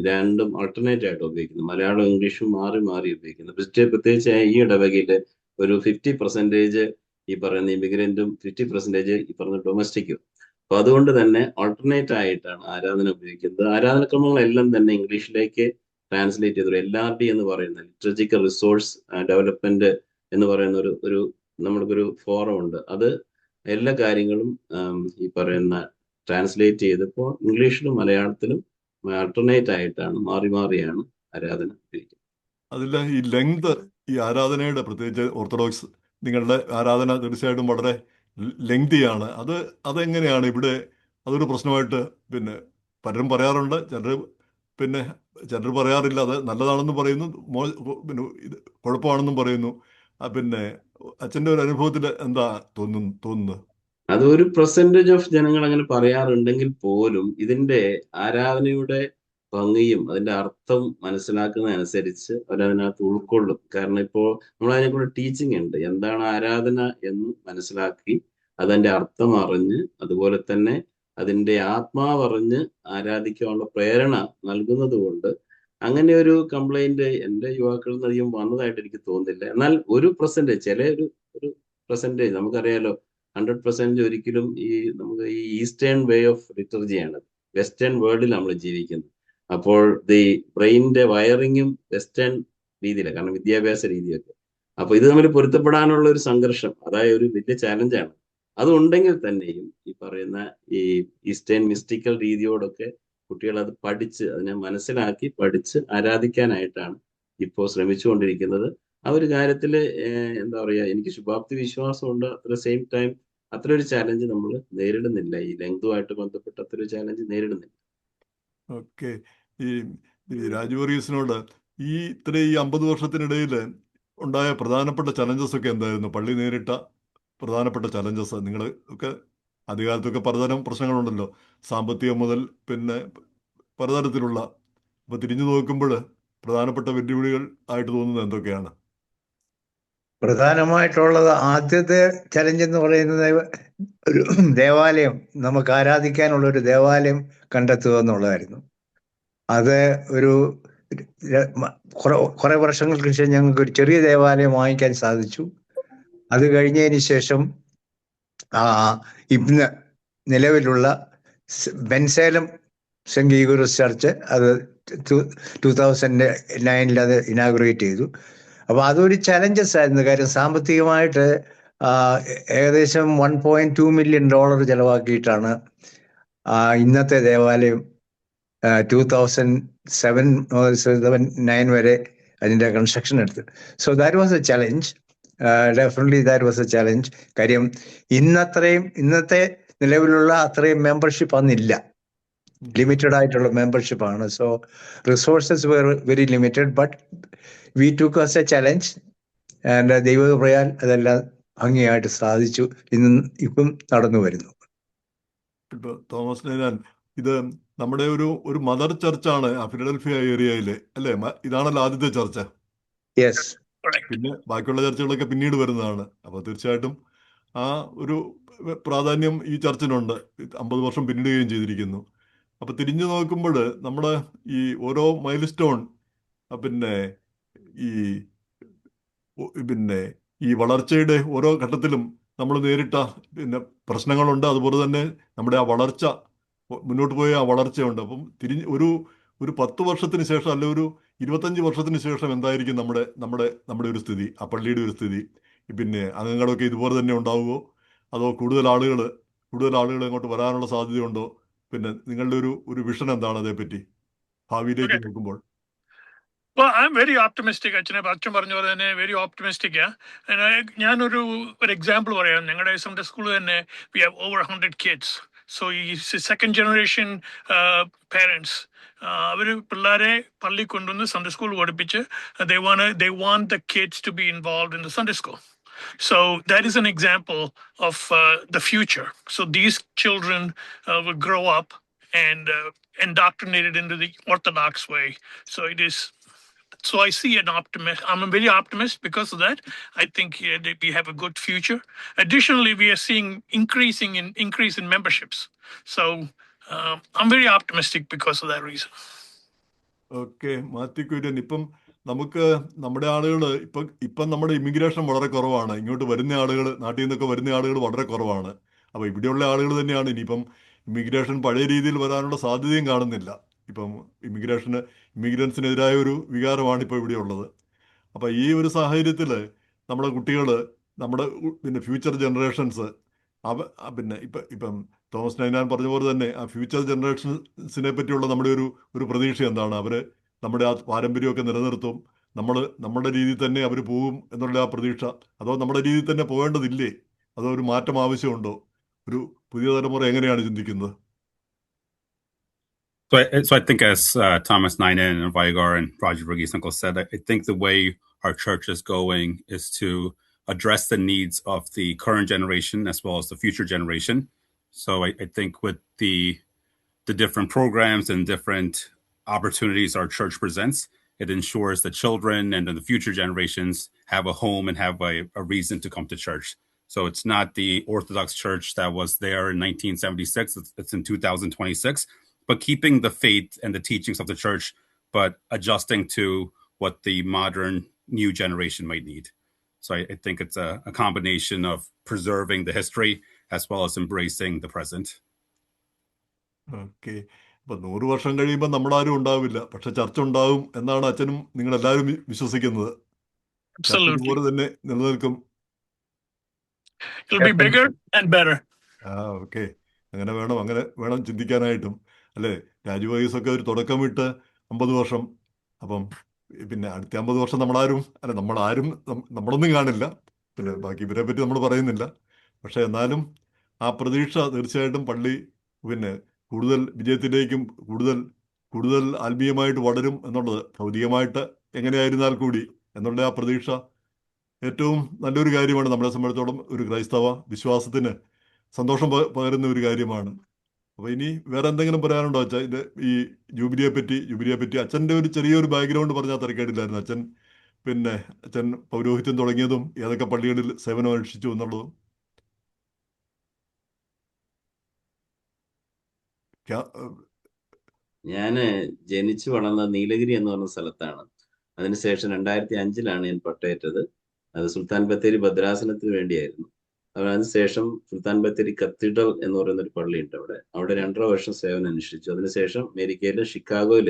രണ്ടും ആൾട്ടർനേറ്റ് ആയിട്ട് ഉപയോഗിക്കുന്നു. മലയാളം ഇംഗ്ലീഷും മാറി മാറി ഉപയോഗിക്കുന്നു. പ്രത്യേകിച്ച് ഈ ഇടവകയില് ഒരു 50% ഈ പറയുന്ന ഇമിഗ്രന്റും 50% ഈ പറഞ്ഞ ഡൊമസ്റ്റിക്കും. അപ്പൊ അതുകൊണ്ട് തന്നെ ആൾട്ടർനേറ്റ് ആയിട്ടാണ് ആരാധന ഉപയോഗിക്കുന്നത്. ആരാധനക്രമങ്ങളെല്ലാം തന്നെ ഇംഗ്ലീഷിലേക്ക് ട്രാൻസ്ലേറ്റ് ചെയ്തു. LRD എന്ന് പറയുന്ന ലിറ്ററേച്ചർ റിസോഴ്സ് ഡെവലപ്മെന്റ് എന്ന് പറയുന്ന ഒരു നമ്മൾക്കൊരു ഫോറം ഉണ്ട്. അത് എല്ലാ കാര്യങ്ങളും ഈ പറയുന്ന ട്രാൻസ്ലേറ്റ് ചെയ്തപ്പോൾ ഇംഗ്ലീഷിലും മലയാളത്തിലും ആൾട്ടർനേറ്റ് ആയിട്ടാണ് മാറി മാറിയാണ് ആരാധന ഉപയോഗിക്കുന്നത്. അതില്ല, ഈ ലെങ്ത്, ഈ ആരാധനയുടെ പ്രത്യേകിച്ച് ഓർത്തഡോക്സ് നിങ്ങളുടെ ആരാധന തീർച്ചയായിട്ടും വളരെ ലെങ്തിയാണ്. അതെങ്ങനെയാണ് ഇവിടെ? അതൊരു പ്രശ്നമായിട്ട് പിന്നെ പലരും പറയാറുണ്ട്. ചിലർ പറയാറില്ല. അത് നല്ലതാണെന്നും പറയുന്നു, പിന്നെ ഇത് കുഴപ്പമാണെന്നും പറയുന്നു. പിന്നെ അച്ഛൻ്റെ ഒരു അനുഭവത്തിൽ എന്താ തോന്നുന്നത്? അതൊരു പെർസെൻറ്റേജ് ഓഫ് ജനങ്ങൾ അങ്ങനെ പറയാറുണ്ടെങ്കിൽ പോലും ഇതിന്റെ ആരാധനയുടെ ഭംഗിയും അതിന്റെ അർത്ഥം മനസ്സിലാക്കുന്നതനുസരിച്ച് അവരതിനകത്ത് ഉൾക്കൊള്ളും. കാരണം ഇപ്പോൾ നമ്മളതിനെക്കൂടെ ടീച്ചിങ് ഉണ്ട്. എന്താണ് ആരാധന എന്ന് മനസ്സിലാക്കി അതിന്റെ അർത്ഥം അറിഞ്ഞ് അതുപോലെ തന്നെ അതിന്റെ ആത്മാവറിഞ്ഞ് ആരാധിക്കാനുള്ള പ്രേരണ നൽകുന്നത് കൊണ്ട് അങ്ങനെ ഒരു കംപ്ലൈന്റ് എൻ്റെ യുവാക്കളിൽ നിന്ന് അധികം വന്നതായിട്ട് എനിക്ക് തോന്നുന്നില്ല. എന്നാൽ ഒരു പെർസെൻറ്റേജ് നമുക്കറിയാലോ, 100% ഒരിക്കലും നമുക്ക് ഈ ഈസ്റ്റേൺ വേ ഓഫ് ലിറ്റർജിയാണ്. വെസ്റ്റേൺ വേൾഡിൽ നമ്മൾ ജീവിക്കുന്നത്. അപ്പോൾ ബ്രെയിനിന്റെ വയറിങ്ങും വെസ്റ്റേൺ രീതിയിലാണ്, കാരണം വിദ്യാഭ്യാസ രീതിയൊക്കെ. അപ്പൊ ഇത് തമ്മിൽ പൊരുത്തപ്പെടാനുള്ള ഒരു സംഘർഷം, അതായത് ഒരു വലിയ ചാലഞ്ചാണ്. അതുണ്ടെങ്കിൽ തന്നെയും ഈ പറയുന്ന ഈ ഈസ്റ്റേൺ മിസ്റ്റിക്കൽ രീതിയോടൊക്കെ കുട്ടികൾ അത് അതിനെ മനസ്സിലാക്കി പഠിച്ച് ആരാധിക്കാനായിട്ടാണ് ഇപ്പോൾ ശ്രമിച്ചുകൊണ്ടിരിക്കുന്നത്. ആ ഒരു കാര്യത്തില് എന്താ പറയാ, എനിക്ക് ശുഭാപ്തി വിശ്വാസമുണ്ട്. അറ്റ് ദ സെയിം ടൈം അത്ര ഒരു ചാലഞ്ച് നമ്മൾ നേരിടുന്നില്ല. ഈ ലെങ്തുമായിട്ട് ബന്ധപ്പെട്ട് അത്ര ഒരു ചാലഞ്ച് നേരിടുന്നില്ല. ഓക്കെ. ഈ രാജു വർഗീസിനോട് ഈ 50 വർഷത്തിനിടയിൽ ഉണ്ടായ പ്രധാനപ്പെട്ട ചലഞ്ചസ് ഒക്കെ എന്തായിരുന്നു? പള്ളി നേരിട്ട പ്രധാനപ്പെട്ട ചലഞ്ചസ്. നിങ്ങൾ ഒക്കെ ആദ്യകാലത്തൊക്കെ പലതരം പ്രശ്നങ്ങളുണ്ടല്ലോ, സാമ്പത്തികം മുതൽ പിന്നെ പലതരത്തിലുള്ള. അപ്പോൾ തിരിഞ്ഞു നോക്കുമ്പോൾ പ്രധാനപ്പെട്ട വെല്ലുവിളികൾ ആയിട്ട് തോന്നുന്നത് എന്തൊക്കെയാണ്? പ്രധാനമായിട്ടുള്ളത്, ആദ്യത്തെ ചലഞ്ച് എന്ന് പറയുന്നത് ഒരു ദേവാലയം, നമുക്ക് ആരാധിക്കാനുള്ള ഒരു ദേവാലയം കണ്ടെത്തുക എന്നുള്ളതായിരുന്നു. അത് കുറെ വർഷങ്ങൾക്ക് ശേഷം ഞങ്ങൾക്ക് ഒരു ചെറിയ ദേവാലയം വാങ്ങിക്കാൻ സാധിച്ചു. അത് കഴിഞ്ഞതിന് ശേഷം ഇന്ന് നിലവിലുള്ള ബെൻസേലം സെന്റ് ഈഗോറസ് ചർച്ച്, അത് 2009 അത് ഇനാഗുറേറ്റ് ചെയ്തു. അപ്പൊ അതൊരു ചലഞ്ചസ് ആയിരുന്നു. കാര്യം സാമ്പത്തികമായിട്ട് ഏകദേശം $1.2 മില്യൺ ചെലവാക്കിയിട്ടാണ് ഇന്നത്തെ ദേവാലയം 2007-9 വരെ അതിന്റെ കൺസ്ട്രക്ഷൻ എടുത്തത്. So that was a challenge. Definitely that was a challenge. കാര്യം ഇന്നത്തെ നിലവിലുള്ള അത്രയും മെമ്പർഷിപ്പ് അന്നില്ല. ലിമിറ്റഡ് ആയിട്ടുള്ള മെമ്പർഷിപ്പാണ്. So resources were very limited, but we took as a challenge and ദൈവകൃപയാൽ അതെല്ലാം ഭംഗിയായിട്ട് സാധിച്ചു. ഇപ്പം നടന്നു വരുന്നു. ഇപ്പൊ തോമസ് നൈനാൻ, ഇത് നമ്മുടെ ഒരു മദർ ചർച്ചാണ് ആ ഫിലഡൽഫിയ ഏരിയയിലെ, അല്ലേ? ഇതാണല്ലോ ആദ്യത്തെ ചർച്ച. യെസ്. പിന്നെ ബാക്കിയുള്ള ചർച്ചകളൊക്കെ പിന്നീട് വരുന്നതാണ്. അപ്പോൾ തീർച്ചയായിട്ടും ആ ഒരു പ്രാധാന്യം ഈ ചർച്ചിനുണ്ട്. 50 വർഷം പിന്നിടുകയും ചെയ്തിരിക്കുന്നു. അപ്പൊ തിരിഞ്ഞു നോക്കുമ്പോൾ നമ്മുടെ ഈ ഓരോ മൈൽ സ്റ്റോൺ, പിന്നെ ഈ പിന്നെ ഈ വളർച്ചയുടെ ഓരോ ഘട്ടത്തിലും നമ്മൾ നേരിട്ട പിന്നെ പ്രശ്നങ്ങളുണ്ട്. അതുപോലെ തന്നെ നമ്മുടെ ആ വളർച്ച, മുന്നോട്ട് പോയ ആ വളർച്ചയുണ്ട്. അപ്പം ഒരു 10 വർഷത്തിന് ശേഷം, അല്ലെ ഒരു 25 വർഷത്തിന് ശേഷം എന്തായിരിക്കും നമ്മുടെ ഒരു സ്ഥിതി, ആ പള്ളിയുടെ ഒരു സ്ഥിതി? പിന്നെ അംഗങ്ങളൊക്കെ ഇതുപോലെ തന്നെ ഉണ്ടാവുമോ, അതോ കൂടുതൽ ആളുകൾ അങ്ങോട്ട് വരാനുള്ള സാധ്യതയുണ്ടോ? പിന്നെ നിങ്ങളുടെ ഒരു വിഷൻ എന്താണ് അതേപ്പറ്റി ഭാവിയിലേക്ക് നോക്കുമ്പോൾ? Well, I'm very optimistic. അച്ഛൻ പറഞ്ഞ പോലെ തന്നെ വെരി ഓപ്റ്റിമിസ്റ്റിക്. ഞാനൊരു എക്സാമ്പിൾ പറയാം. ഞങ്ങളുടെ സൺഡേ സ്കൂൾ തന്നെ we have over 100 kids. So ഈ സെക്കൻഡ് ജനറേഷൻ പേരൻസ് അവർ പിള്ളേരെ പള്ളി കൊണ്ടുവന്ന് സൺഡേ സ്കൂൾ പഠിപ്പിച്ച് they want the kids to be involved in the Sunday school. So that is an example of the future. So these children will grow up and indoctrinated into the Orthodox way. So I see an optimist. I'm a very optimist because of that. I think that we have a good future. Additionally, we are seeing increase in memberships. So I'm very optimistic because of that reason. Okay, Mathew Kurian, ഇപ്പം നമുക്ക് നമ്മുടെ ആളുകൾ ഇപ്പം നമ്മുടെ immigration വളരെ കുറവാണ്. ഇങ്ങോട്ട് വരുന്ന ആളുകൾ, നാട്ടിൽ നിന്നൊക്കെ വരുന്ന ആളുകൾ വളരെ കുറവാണ്. അപ്പോൾ ഇവിടെയുള്ള ആളുകൾ തന്നെയാണ് ഇനിയിപ്പം ഇമിഗ്രേഷൻ പഴയ രീതിയിൽ വരാനുള്ള സാധ്യതയും കാണുന്നില്ല. ഇപ്പം ഇമിഗ്രൻസിനെതിരായ ഒരു വികാരമാണ് ഇപ്പോൾ ഇവിടെ ഉള്ളത്. അപ്പം ഈ ഒരു സാഹചര്യത്തിൽ നമ്മുടെ കുട്ടികൾ, നമ്മുടെ പിന്നെ ഫ്യൂച്ചർ ജനറേഷൻസ്, പിന്നെ ഇപ്പം തോമസ് നൈനാൻ പറഞ്ഞ പോലെ തന്നെ ആ ഫ്യൂച്ചർ ജനറേഷൻസിനെ പറ്റിയുള്ള നമ്മുടെ ഒരു പ്രതീക്ഷ എന്താണ്? അവർ നമ്മുടെ ആ പാരമ്പര്യമൊക്കെ നിലനിർത്തും, നമ്മുടെ രീതിയിൽ തന്നെ അവർ പോകും എന്നുള്ള ആ പ്രതീക്ഷ, അതോ നമ്മുടെ രീതിയിൽ തന്നെ പോകേണ്ടതില്ലേ, അതോ ഒരു മാറ്റം ആവശ്യമുണ്ടോ? ഒരു പുതിയ തലമുറ എങ്ങനെയാണ് ചിന്തിക്കുന്നത്? So I think, as Thomas Nainan and Vigar and Roger Verghese said, I think the way our church is going is to address the needs of the current generation as well as the future generation. So I think with the different programs and different opportunities our church presents, it ensures the children and then the future generations have a home and have a reason to come to church. So it's not the Orthodox Church that was there in 1976. It's in 2026. But keeping the faith and the teachings of the church, but adjusting to what the modern new generation might need. So I think it's a combination of preserving the history as well as embracing the present. Okay, ഇപ്പം 100 വർഷം കഴിയുമ്പോൾ നമ്മളാരും ഉണ്ടാവില്ല, പക്ഷെ ചർച്ച ഉണ്ടാവും എന്നാണ് അച്ഛനും നിങ്ങളെല്ലാവരും വിശ്വസിക്കുന്നത്. അതുപോലെ തന്നെ നിലനിൽക്കും. It'll be bigger and better. Okay, അങ്ങനെ വേണം ചിന്തിക്കാനായിട്ടും, അല്ലേ? രാജുവയസ്സൊക്കെ ഒരു തുടക്കമിട്ട് 50 വർഷം. അപ്പം പിന്നെ അടുത്ത 50 വർഷം നമ്മളൊന്നും കാണില്ല. പിന്നെ ബാക്കി ഇവരെ പറ്റി നമ്മൾ പറയുന്നില്ല. പക്ഷെ എന്നാലും ആ പ്രതീക്ഷ തീർച്ചയായിട്ടും പള്ളി പിന്നെ കൂടുതൽ വിജയത്തിലേക്കും കൂടുതൽ ആത്മീയമായിട്ട് വളരും എന്നുള്ളത്, ഭൗതികമായിട്ട് എങ്ങനെയായിരുന്നാൽ കൂടി എന്നുള്ള ആ പ്രതീക്ഷ ഏറ്റവും നല്ലൊരു കാര്യമാണ്. നമ്മളെ സംബന്ധിച്ചിടത്തോളം ഒരു ക്രൈസ്തവ വിശ്വാസത്തിന് സന്തോഷം പകരുന്ന ഒരു കാര്യമാണ്. അപ്പോൾ ഇനി വേറെ എന്തെങ്കിലും പറയാനുണ്ടോ അച്ഛാ ഇത് ഈ ജൂബിലിയെ പറ്റി? അച്ഛൻ്റെ ഒരു ചെറിയൊരു ബാക്ക്ഗ്രൗണ്ട് പറഞ്ഞാൽ തിരക്കേടില്ലായിരുന്നു. അച്ഛൻ പൗരോഹിത്യം തുടങ്ങിയതും ഏതൊക്കെ പള്ളികളിൽ സേവനം അനുഷ്ഠിച്ചു എന്നുള്ളതും. ഞാൻ ജനിച്ചു വളർന്ന നീലഗിരി എന്ന് പറഞ്ഞ സ്ഥലത്താണ്. അതിനുശേഷം 2005 ഞാൻ പട്ടയേറ്റത്. അത് സുൽത്താൻ ബത്തേരി ഭദ്രാസനത്തിന് വേണ്ടിയായിരുന്നു. അതിനുശേഷം സുൽത്താൻ ബത്തേരി കത്തീഡ്രൽ എന്ന് പറയുന്ന ഒരു പള്ളിയുണ്ട് അവിടെ 2.5 വർഷം സേവനം അനുഷ്ഠിച്ചു. അതിനുശേഷം അമേരിക്കയിൽ ഷിക്കാഗോയിൽ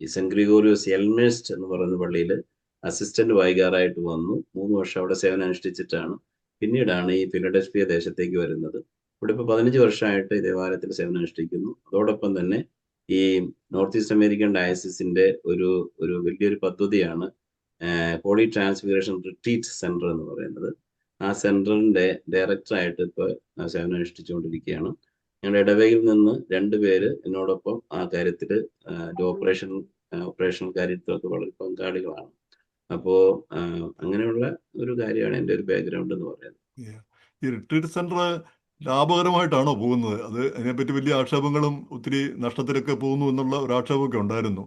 ഈ സെന്റ് ഗ്രിഗോറിയോസ് എൽമേസ്റ്റ് എന്ന് പറയുന്ന പള്ളിയിൽ അസിസ്റ്റന്റ് വൈകാറായിട്ട് വന്നു. 3 വർഷം അവിടെ സേവനം അനുഷ്ഠിച്ചിട്ടാണ് പിന്നീടാണ് ഈ ഫിലഡൽഫിയ ദേശത്തേക്ക് വരുന്നത്. ഇവിടെ ഇപ്പോൾ 15 വർഷമായിട്ട് ഈ ദേവാലയത്തിൽ സേവനം അനുഷ്ഠിക്കുന്നു. അതോടൊപ്പം തന്നെ ഈ നോർത്ത് ഈസ്റ്റ് അമേരിക്കൻ ഡയസിസിന്റെ ഒരു വലിയൊരു പദ്ധതിയാണ് ഹോളി ട്രാൻസ്ഫിഗറേഷൻ റിട്രീറ്റ് സെന്റർ എന്ന് പറയുന്നത്. ആ സെന്ററിന്റെ ഡയറക്ടറായിട്ട് ഇപ്പോൾ സേവനം അനുഷ്ഠിച്ചുകൊണ്ടിരിക്കുകയാണ്. ഞങ്ങളുടെ ഇടവകയിൽ നിന്ന് 2 പേര് എന്നോടൊപ്പം ആ കാര്യത്തിൽ ഓപ്പറേഷണൽ കാര്യത്തിലൊക്കെ വളരെ പങ്കാളികളാണ്. അപ്പോ അങ്ങനെയുള്ള ഒരു കാര്യമാണ് എൻ്റെ ഒരു ബാക്ക്ഗ്രൗണ്ട് എന്ന് പറയുന്നത്. ഈ റിട്രീറ്റ് സെന്റർ ലാഭകരമായിട്ടാണോ പോകുന്നത്? അത് അതിനെപ്പറ്റി വലിയ ആക്ഷേപങ്ങളും ഒത്തിരി നഷ്ടത്തിലൊക്കെ പോകുന്നു എന്നുള്ള ഒരു ആക്ഷേപമൊക്കെ ഉണ്ടായിരുന്നു.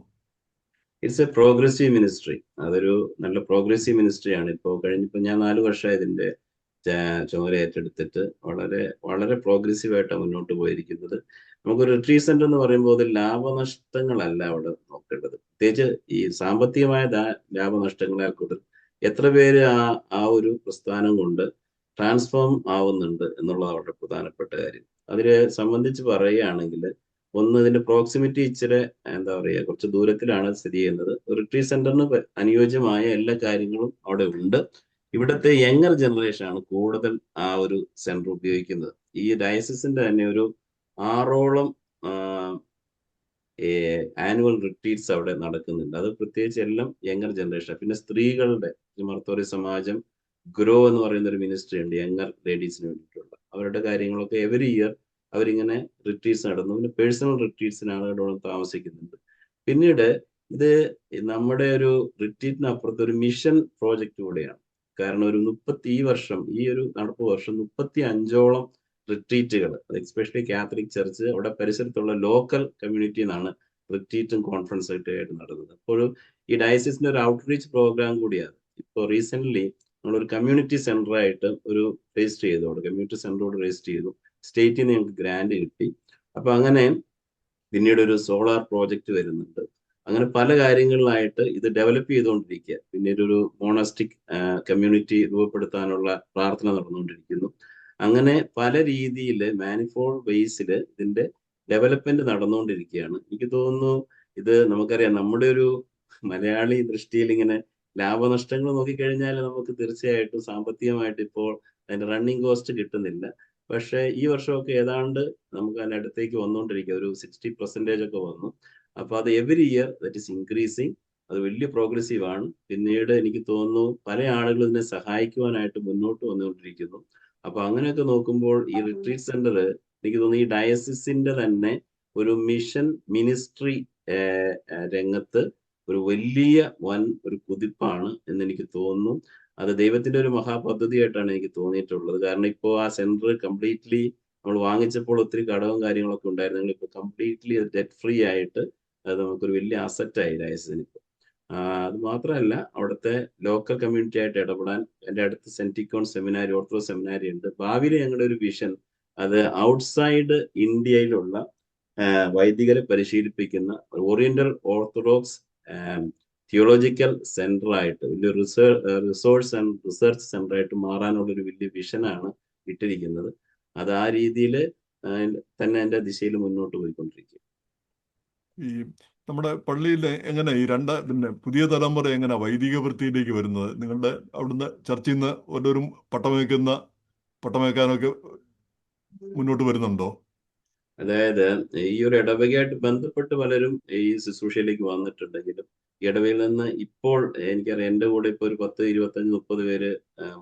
It's A progressive ministry. അതൊരു നല്ല പ്രോഗ്രസീവ് മിനിസ്ട്രിയാണ്. ഇപ്പോൾ ഞാൻ 4 വർഷമായി ഇതിന്റെ ചുമതല ഏറ്റെടുത്തിട്ട് വളരെ വളരെ പ്രോഗ്രസീവായിട്ടാണ് മുന്നോട്ട് പോയിരിക്കുന്നത്. നമുക്കൊരു റിട്രീറ്റ് സെന്റർ എന്ന് പറയുമ്പോൾ അത് ലാഭനഷ്ടങ്ങളല്ല അവിടെ നോക്കേണ്ടത്. പ്രത്യേകിച്ച് ഈ സാമ്പത്തികമായ ലാഭനഷ്ടങ്ങളെ കൂടുതൽ എത്ര പേര് ആ ഒരു പ്രസ്ഥാനം കൊണ്ട് ട്രാൻസ്ഫോം ആവുന്നുണ്ട് എന്നുള്ളത് വളരെ പ്രധാനപ്പെട്ട കാര്യം. അതിനെ സംബന്ധിച്ച് പറയുകയാണെങ്കിൽ, ഒന്ന്, ഇതിന്റെ പ്രോക്സിമിറ്റി ഇച്ചിരി എന്താ പറയുക, കുറച്ച് ദൂരത്തിലാണ് സ്ഥിതി ചെയ്യുന്നത്. റിട്രീറ്റ് സെന്ററിന് അനുയോജ്യമായ എല്ലാ കാര്യങ്ങളും അവിടെ ഉണ്ട്. ഇവിടുത്തെ യങ്ങർ ജനറേഷൻ ആണ് കൂടുതൽ ആ ഒരു സെന്റർ ഉപയോഗിക്കുന്നത്. ഈ ഡയസിന്റെ തന്നെ ഒരു 6ഓളം ആനുവൽ റിട്രീറ്റ്സ് അവിടെ നടക്കുന്നുണ്ട്. അത് പ്രത്യേകിച്ച് എല്ലാം യങ്ങർ ജനറേഷൻ. പിന്നെ സ്ത്രീകളുടെ മർത്തോറി സമാജം ഗ്രോ എന്ന് പറയുന്ന ഒരു മിനിസ്ട്രി ഉണ്ട് യങ്ങർ ലേഡീസിന് വേണ്ടിയിട്ടുള്ള. അവരുടെ കാര്യങ്ങളൊക്കെ എവറി ഇയർ അവരിങ്ങനെ റിട്രീറ്റ്സ് നടന്നു. പിന്നെ പേഴ്സണൽ റിട്രീറ്റ്സിനാണ് അവിടെ താമസിക്കുന്നുണ്ട്. പിന്നീട് ഇത് നമ്മുടെ ഒരു റിട്രീറ്റിനപ്പുറത്ത് ഒരു മിഷൻ പ്രോജക്റ്റ് കൂടെയാണ്. കാരണം ഒരു ഈ ഒരു നടപ്പ് വർഷം 35ഓളം റിട്രീറ്റുകൾ, എസ്പെഷ്യലി കാത്തലിക് ചർച്ച് അവിടെ പരിസരത്തുള്ള ലോക്കൽ കമ്മ്യൂണിറ്റിയിൽ നിന്നാണ് റിട്രീറ്റും കോൺഫറൻസും ആയിട്ട് നടന്നത്. അപ്പോൾ ഈ ഡയസിന്റെ ഒരു ഔട്ട്റീച്ച് പ്രോഗ്രാം കൂടിയാണ്. ഇപ്പോൾ റീസെന്റ് നമ്മളൊരു കമ്മ്യൂണിറ്റി സെന്റർ ആയിട്ട് ഒരു രജിസ്റ്റർ ചെയ്തു. അവിടെ കമ്മ്യൂണിറ്റി സെന്ററോട് രജിസ്റ്റർ ചെയ്തു. സ്റ്റേറ്റിൽ നിന്ന് ഞങ്ങൾക്ക് ഗ്രാന്റ് കിട്ടി. അപ്പൊ അങ്ങനെ പിന്നീട് ഒരു സോളാർ പ്രോജക്റ്റ് വരുന്നുണ്ട്. അങ്ങനെ പല കാര്യങ്ങളിലായിട്ട് ഇത് ഡെവലപ്പ് ചെയ്തുകൊണ്ടിരിക്കുക. പിന്നീട് ഒരു മോണസ്റ്റിക് കമ്മ്യൂണിറ്റി രൂപപ്പെടുത്താനുള്ള പ്രാർത്ഥന നടന്നുകൊണ്ടിരിക്കുന്നു. അങ്ങനെ പല രീതിയിൽ മാനിഫോൾഡ് ബേസിൽ ഇതിന്റെ ഡെവലപ്മെന്റ് നടന്നുകൊണ്ടിരിക്കുകയാണ്. എനിക്ക് തോന്നുന്നു ഇത് നമുക്കറിയാം, നമ്മുടെ ഒരു മലയാളി ദൃഷ്ടിയിൽ ഇങ്ങനെ ലാഭനഷ്ടങ്ങൾ നോക്കിക്കഴിഞ്ഞാൽ നമുക്ക് തീർച്ചയായിട്ടും സാമ്പത്തികമായിട്ട് ഇപ്പോൾ അതിന്റെ റണ്ണിങ് കോസ്റ്റ് കിട്ടുന്നില്ല. പക്ഷേ ഈ വർഷമൊക്കെ ഏതാണ്ട് നമുക്ക് അതിന്റെ അടുത്തേക്ക് വന്നുകൊണ്ടിരിക്കുക. ഒരു 60% ഒക്കെ വന്നു. അപ്പൊ അത് every year that is increasing. അത് വലിയ പ്രോഗ്രസീവ് ആണ്. പിന്നീട് എനിക്ക് തോന്നുന്നു പല ആളുകളും ഇതിനെ സഹായിക്കുവാനായിട്ട് മുന്നോട്ട് വന്നുകൊണ്ടിരിക്കുന്നു. അപ്പൊ അങ്ങനെയൊക്കെ നോക്കുമ്പോൾ ഈ റിട്രീറ്റ് സെന്റർ എനിക്ക് തോന്നുന്നു ഈ ഡയസിന്റെ തന്നെ ഒരു മിഷൻ മിനിസ്ട്രി രംഗത്ത് ഒരു വലിയ ഒരു കുതിപ്പാണ് എന്ന് എനിക്ക് തോന്നുന്നു. അത് ദൈവത്തിന്റെ ഒരു മഹാപദ്ധതിയായിട്ടാണ് എനിക്ക് തോന്നിയിട്ടുള്ളത്. കാരണം ഇപ്പോൾ ആ സെന്റർ കംപ്ലീറ്റ്ലി നമ്മൾ വാങ്ങിച്ചപ്പോൾ ഒത്തിരി കടവും കാര്യങ്ങളൊക്കെ ഉണ്ടായിരുന്നു. ഇപ്പോൾ കംപ്ലീറ്റ്ലി ഡെറ്റ് ഫ്രീ ആയിട്ട് അത് നമുക്കൊരു വലിയ അസറ്റായി ഡയസിന്. അത് മാത്രമല്ല, അവിടുത്തെ ലോക്കൽ കമ്മ്യൂണിറ്റി ആയിട്ട് ഇടപെടാൻ എൻ്റെ അടുത്ത് സെന്റിക്കോൺ സെമിനാരി, ഓർത്തഡോക്സ് സെമിനാരി ഉണ്ട്. ഭാവിയിൽ ഞങ്ങളുടെ ഒരു വിഷൻ അത് ഔട്ട്സൈഡ് ഇന്ത്യയിലുള്ള വൈദികരെ പരിശീലിപ്പിക്കുന്ന ഓറിയന്റൽ ഓർത്തഡോക്സ് തിയോളജിക്കൽ സെന്റർ ആയിട്ട് വലിയ റിസർച്ച് സെന്റർ ആയിട്ട് മാറാനുള്ള ഒരു വലിയ വിഷനാണ് ഇട്ടിരിക്കുന്നത്. അത് ആ രീതിയിൽ തന്നെ എൻ്റെ ദിശയിൽ മുന്നോട്ട് പോയിക്കൊണ്ടിരിക്കും. ഈ നമ്മുടെ പള്ളിയിൽ എങ്ങനെ ഈ പിന്നെ പുതിയ തലമുറ എങ്ങനെ വൈദിക വൃത്തിയിലേക്ക് വരുന്നത്? നിങ്ങളുടെ അവിടുന്ന് ചർച്ചയിൽ നിന്ന് ഓരോരും പട്ടമേക്കാനൊക്കെ മുന്നോട്ട് വരുന്നുണ്ടോ? അതായത് ഈ ഒരു ഇടവകയായിട്ട് ബന്ധപ്പെട്ട് പലരും ഈ ശുശ്രൂഷയിലേക്ക് വന്നിട്ടുണ്ടെങ്കിലും ഈ ഇടവകയിൽ നിന്ന് ഇപ്പോൾ എനിക്കറിയാം എൻ്റെ കൂടെ ഇപ്പോൾ ഒരു 10, 25, 30 പേര്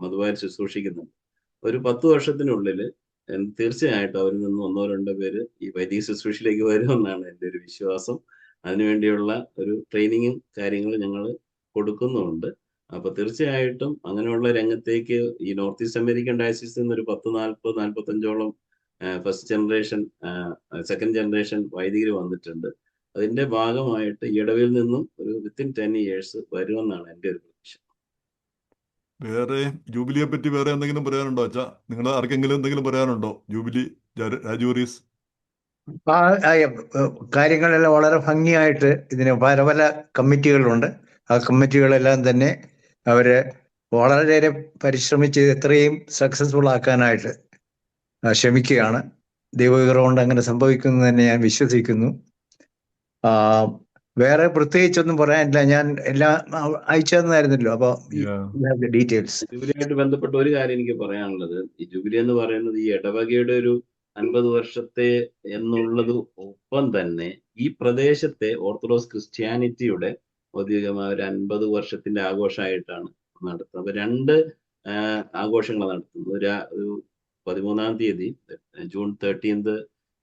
മധുവായി ശുശ്രൂഷിക്കുന്നുണ്ട്. ഒരു 10 വർഷത്തിനുള്ളിൽ തീർച്ചയായിട്ടും അവരിൽ നിന്ന് 1-2 പേര് ഈ വൈദിക ശുശ്രൂഷയിലേക്ക് വരുമെന്നാണ് എൻ്റെ ഒരു വിശ്വാസം. അതിനുവേണ്ടിയുള്ള ഒരു ട്രെയിനിങ്ങും കാര്യങ്ങളും ഞങ്ങൾ കൊടുക്കുന്നുണ്ട്. അപ്പൊ തീർച്ചയായിട്ടും അങ്ങനെയുള്ള രംഗത്തേക്ക് ഈ നോർത്ത് ഈസ്റ്റ് അമേരിക്കൻ ഡയസിസിൽ നിന്ന് ഒരു 40-45ഓളം ഫസ്റ്റ് ജനറേഷൻ, സെക്കൻഡ് ജനറേഷൻ വൈദികർ വന്നിട്ടുണ്ട്. അതിന്റെ ഭാഗമായിട്ട് ഇടവിൽ നിന്നും ഒരു വിത്തിൻ 10 years വരുമെന്നാണ് എൻ്റെ ഒരു പ്രതീക്ഷ. വേറെ ജൂബിലിയെ പറ്റി വേറെ എന്തെങ്കിലും പറയാനുണ്ടോ അച്ഛാ? നിങ്ങൾ ആർക്കെങ്കിലും എന്തെങ്കിലും പറയാനുണ്ടോ? ജൂബിലി, രാജൂറീസ്. കാര്യങ്ങളെല്ലാം വളരെ ഭംഗിയായിട്ട് ഇതിന് പല പല കമ്മിറ്റികളുണ്ട്. ആ കമ്മിറ്റികളെല്ലാം തന്നെ അവര് വളരെയേറെ പരിശ്രമിച്ച് എത്രയും സക്സസ്ഫുൾ ആക്കാനായിട്ട് ശ്രമിക്കുകയാണ്. ദൈവകൃപ കൊണ്ട് അങ്ങനെ സംഭവിക്കുന്നു തന്നെ ഞാൻ വിശ്വസിക്കുന്നു. വേറെ പ്രത്യേകിച്ചൊന്നും പറയാനില്ല. ഞാൻ എല്ലാം അയച്ചു തന്നായിരുന്നല്ലോ. അപ്പൊ ഡീറ്റെയിൽസ് ജൂബിലിയായിട്ട് ബന്ധപ്പെട്ട ഒരു കാര്യം എനിക്ക് പറയാനുള്ളത്, ഈ ജൂബിലി എന്ന് പറയുന്നത് ഈ ഇടവകയുടെ ഒരു 50 വർഷത്തെ എന്നുള്ളത് ഒപ്പം തന്നെ ഈ പ്രദേശത്തെ ഓർത്തഡോക്സ് ക്രിസ്ത്യാനിറ്റിയുടെ ഔദ്യോഗികമായ ഒരു 50 വർഷത്തിന്റെ ആഘോഷമായിട്ടാണ് നടത്തുന്നത്. അപ്പൊ 2 ആഘോഷങ്ങൾ നടത്തുന്നത്. ഒരു 13-ാം തീയതി ജൂൺ 13th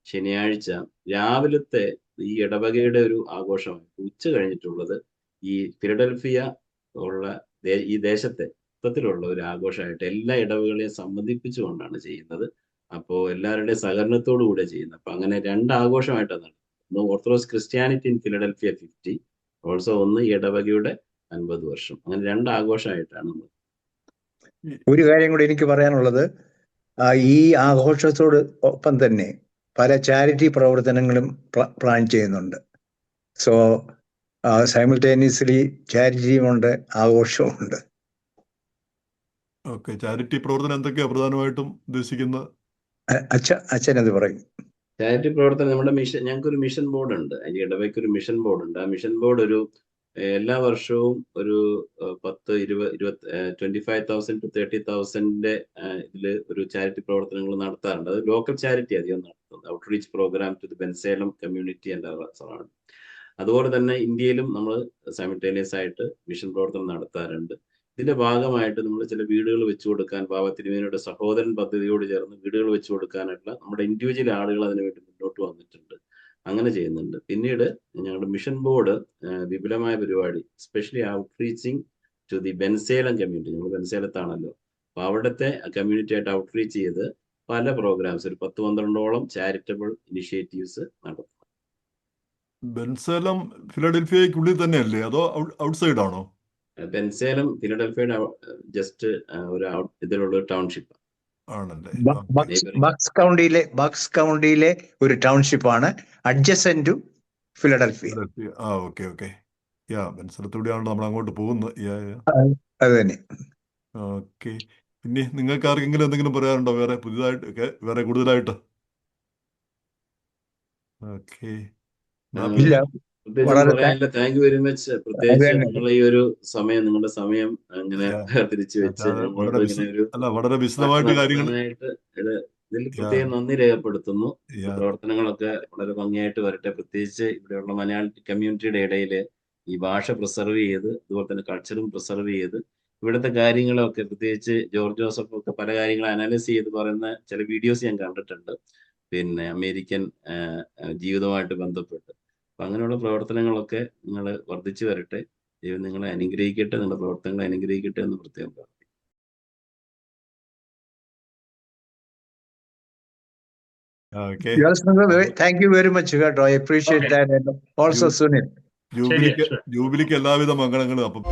ശനിയാഴ്ച രാവിലത്തെ ഈ ഇടവകയുടെ ഒരു ആഘോഷമാണ്. ഉച്ച കഴിഞ്ഞിട്ടുള്ളത് ഈ ഫിലഡൽഫിയ ഉള്ള ഈ ദേശത്തെ മൊത്തത്തിലുള്ള ഒരു ആഘോഷമായിട്ട് എല്ലാ ഇടവകളെയും സംബന്ധിപ്പിച്ചുകൊണ്ടാണ് ചെയ്യുന്നത്. അപ്പോൾ എല്ലാവരുടെയും സഹകരണത്തോടു കൂടെ ചെയ്യുന്നത്. അപ്പൊ അങ്ങനെ 2 ആഘോഷമായിട്ടാണ് നടത്തുന്നത്. ഒന്ന് orthodox Christianity in Philadelphia 50, also ഒന്ന് ഇടവകയുടെ 50 വർഷം. അങ്ങനെ 2 ആഘോഷമായിട്ടാണ് നമ്മൾ. ഒരു കാര്യം കൂടി എനിക്ക് പറയാനുള്ളത്, ഈ ആഘോഷത്തോട് ഒപ്പം തന്നെ പല ചാരിറ്റി പ്രവർത്തനങ്ങളും പ്ലാൻ ചെയ്യുന്നുണ്ട്. സോ സൈമിൾട്ടേനിയസ്ലി ചാരിറ്റിയുമുണ്ട്, ആഘോഷവുമുണ്ട്. ഓക്കെ, ചാരിറ്റി പ്രവർത്തനം എന്തൊക്കെയാ പ്രധാനമായിട്ടും ഉദ്ദേശിക്കുന്നത്? അച്ഛനത് പറയും. ചാരിറ്റി പ്രവർത്തനം നമ്മുടെ ഞങ്ങൾക്കൊരു മിഷൻ ബോർഡ് ഉണ്ട്. ഇടവയ്ക്ക് ഒരു മിഷൻ ബോർഡ് ഉണ്ട്. ആ മിഷൻ ബോർഡ് എല്ലാ വർഷവും ഒരു 25,000 to 30,000 ഇതിൽ ഒരു ചാരിറ്റി പ്രവർത്തനങ്ങൾ നടത്താറുണ്ട്. അത് ലോക്കൽ ചാരിറ്റി അധികം നടത്തുന്നത്. Outreach program to the Bensalem community and ആണ്. അതുപോലെ തന്നെ ഇന്ത്യയിലും നമ്മൾ സൈമിൾട്ടേനിയസ് ആയിട്ട് മിഷൻ പ്രവർത്തനം നടത്താറുണ്ട്. ഇതിന്റെ ഭാഗമായിട്ട് നമ്മൾ ചില വീടുകൾ വെച്ചു കൊടുക്കാൻ, ബാബ തിരുമേനിയുടെ സഹോദരൻ പദ്ധതിയോട് ചേർന്ന് വീടുകൾ വെച്ചു കൊടുക്കാനായിട്ടുള്ള നമ്മുടെ ഇൻഡിവിജ്വൽ ആളുകൾ അതിനുവേണ്ടി മുന്നോട്ട് വന്നിട്ടുണ്ട്. അങ്ങനെ ചെയ്യുന്നുണ്ട്. പിന്നീട് ഞങ്ങളുടെ മിഷൻ ബോർഡ് വിപുലമായ പരിപാടി, especially ഔട്ട്റീച്ചിങ് to the Bensalem community, ഞങ്ങൾ ബെൻസേലത്താണല്ലോ, അപ്പൊ അവിടുത്തെ കമ്മ്യൂണിറ്റി ആയിട്ട് ഔട്ട്റീച്ച് ചെയ്ത് പല പ്രോഗ്രാംസ്, ഒരു 10-12ഓളം ചാരിറ്റബിൾ ഇനിഷ്യേറ്റീവ്സ് നടത്തും. ബെൻസേലം ഫിലഡൽഫിയക്കുള്ളിൽ തന്നെയല്ലേ, അതോ ഔട്ട്സൈഡ് ആണോ? ബെൻസേലം ഫിലഡൽഫിയയുടെ ജസ്റ്റ് ഒരു ഇതിലുള്ള ടൗൺഷിപ്പ് ആണല്ലേ. ബക്സ് കൗണ്ടിയിലെ ഒരു ടൗൺഷിപ്പ് ആണ്, അഡ്ജസന്റ് ടു ഫിലഡൽഫിയ. ഓക്കെ. ബെൻസലത്തൂടെയാണല്ലോ നമ്മൾ അങ്ങോട്ട് പോകുന്നത്. അത് തന്നെ. ഓക്കെ. പിന്നെ നിങ്ങൾക്ക് ആർക്കെങ്കിലും എന്തെങ്കിലും പറയാനുണ്ടോ വേറെ പുതിയതായിട്ട്, വേറെ കൂടുതലായിട്ട്? Okay. Thank you very much. പ്രത്യേകിച്ച് നിങ്ങൾ ഈ ഒരു സമയം, നിങ്ങളുടെ സമയം അങ്ങനെ തിരിച്ചു വെച്ച് വളരെ വിശദമായിട്ട് കാര്യങ്ങളായിട്ട് ഇതിൽ പ്രത്യേകം നന്ദി രേഖപ്പെടുത്തുന്നു. പ്രവർത്തനങ്ങളൊക്കെ വളരെ ഭംഗിയായിട്ട് വരട്ടെ. പ്രത്യേകിച്ച് ഇവിടെയുള്ള മലയാളി കമ്മ്യൂണിറ്റിയുടെ ഇടയിൽ ഈ ഭാഷ പ്രിസർവ് ചെയ്ത്, അതുപോലെ തന്നെ കൾച്ചറും പ്രിസർവ് ചെയ്ത്, ഇവിടുത്തെ കാര്യങ്ങളൊക്കെ പ്രത്യേകിച്ച് ജോർജ് ജോസഫ് ഒക്കെ പല കാര്യങ്ങൾ അനാലിസ് ചെയ്ത് പറയുന്ന ചില വീഡിയോസ് ഞാൻ കണ്ടിട്ടുണ്ട്, പിന്നെ അമേരിക്കൻ ജീവിതവുമായിട്ട് ബന്ധപ്പെട്ട്. അപ്പൊ അങ്ങനെയുള്ള പ്രവർത്തനങ്ങളൊക്കെ നിങ്ങൾ വർദ്ധിച്ചു വരട്ടെ. ദൈവം നിങ്ങളെ അനുഗ്രഹിക്കട്ടെ, നിങ്ങളുടെ പ്രവർത്തനങ്ങളെ അനുഗ്രഹിക്കട്ടെ എന്ന് പ്രത്യേകം പ്രാർത്ഥിക്കുന്നു. Thank you very much, കേട്ടോ. I appreciate that. Also, Sunil. ജൂബിലിക്ക് എല്ലാവിധ മംഗളങ്ങളും. അപ്പം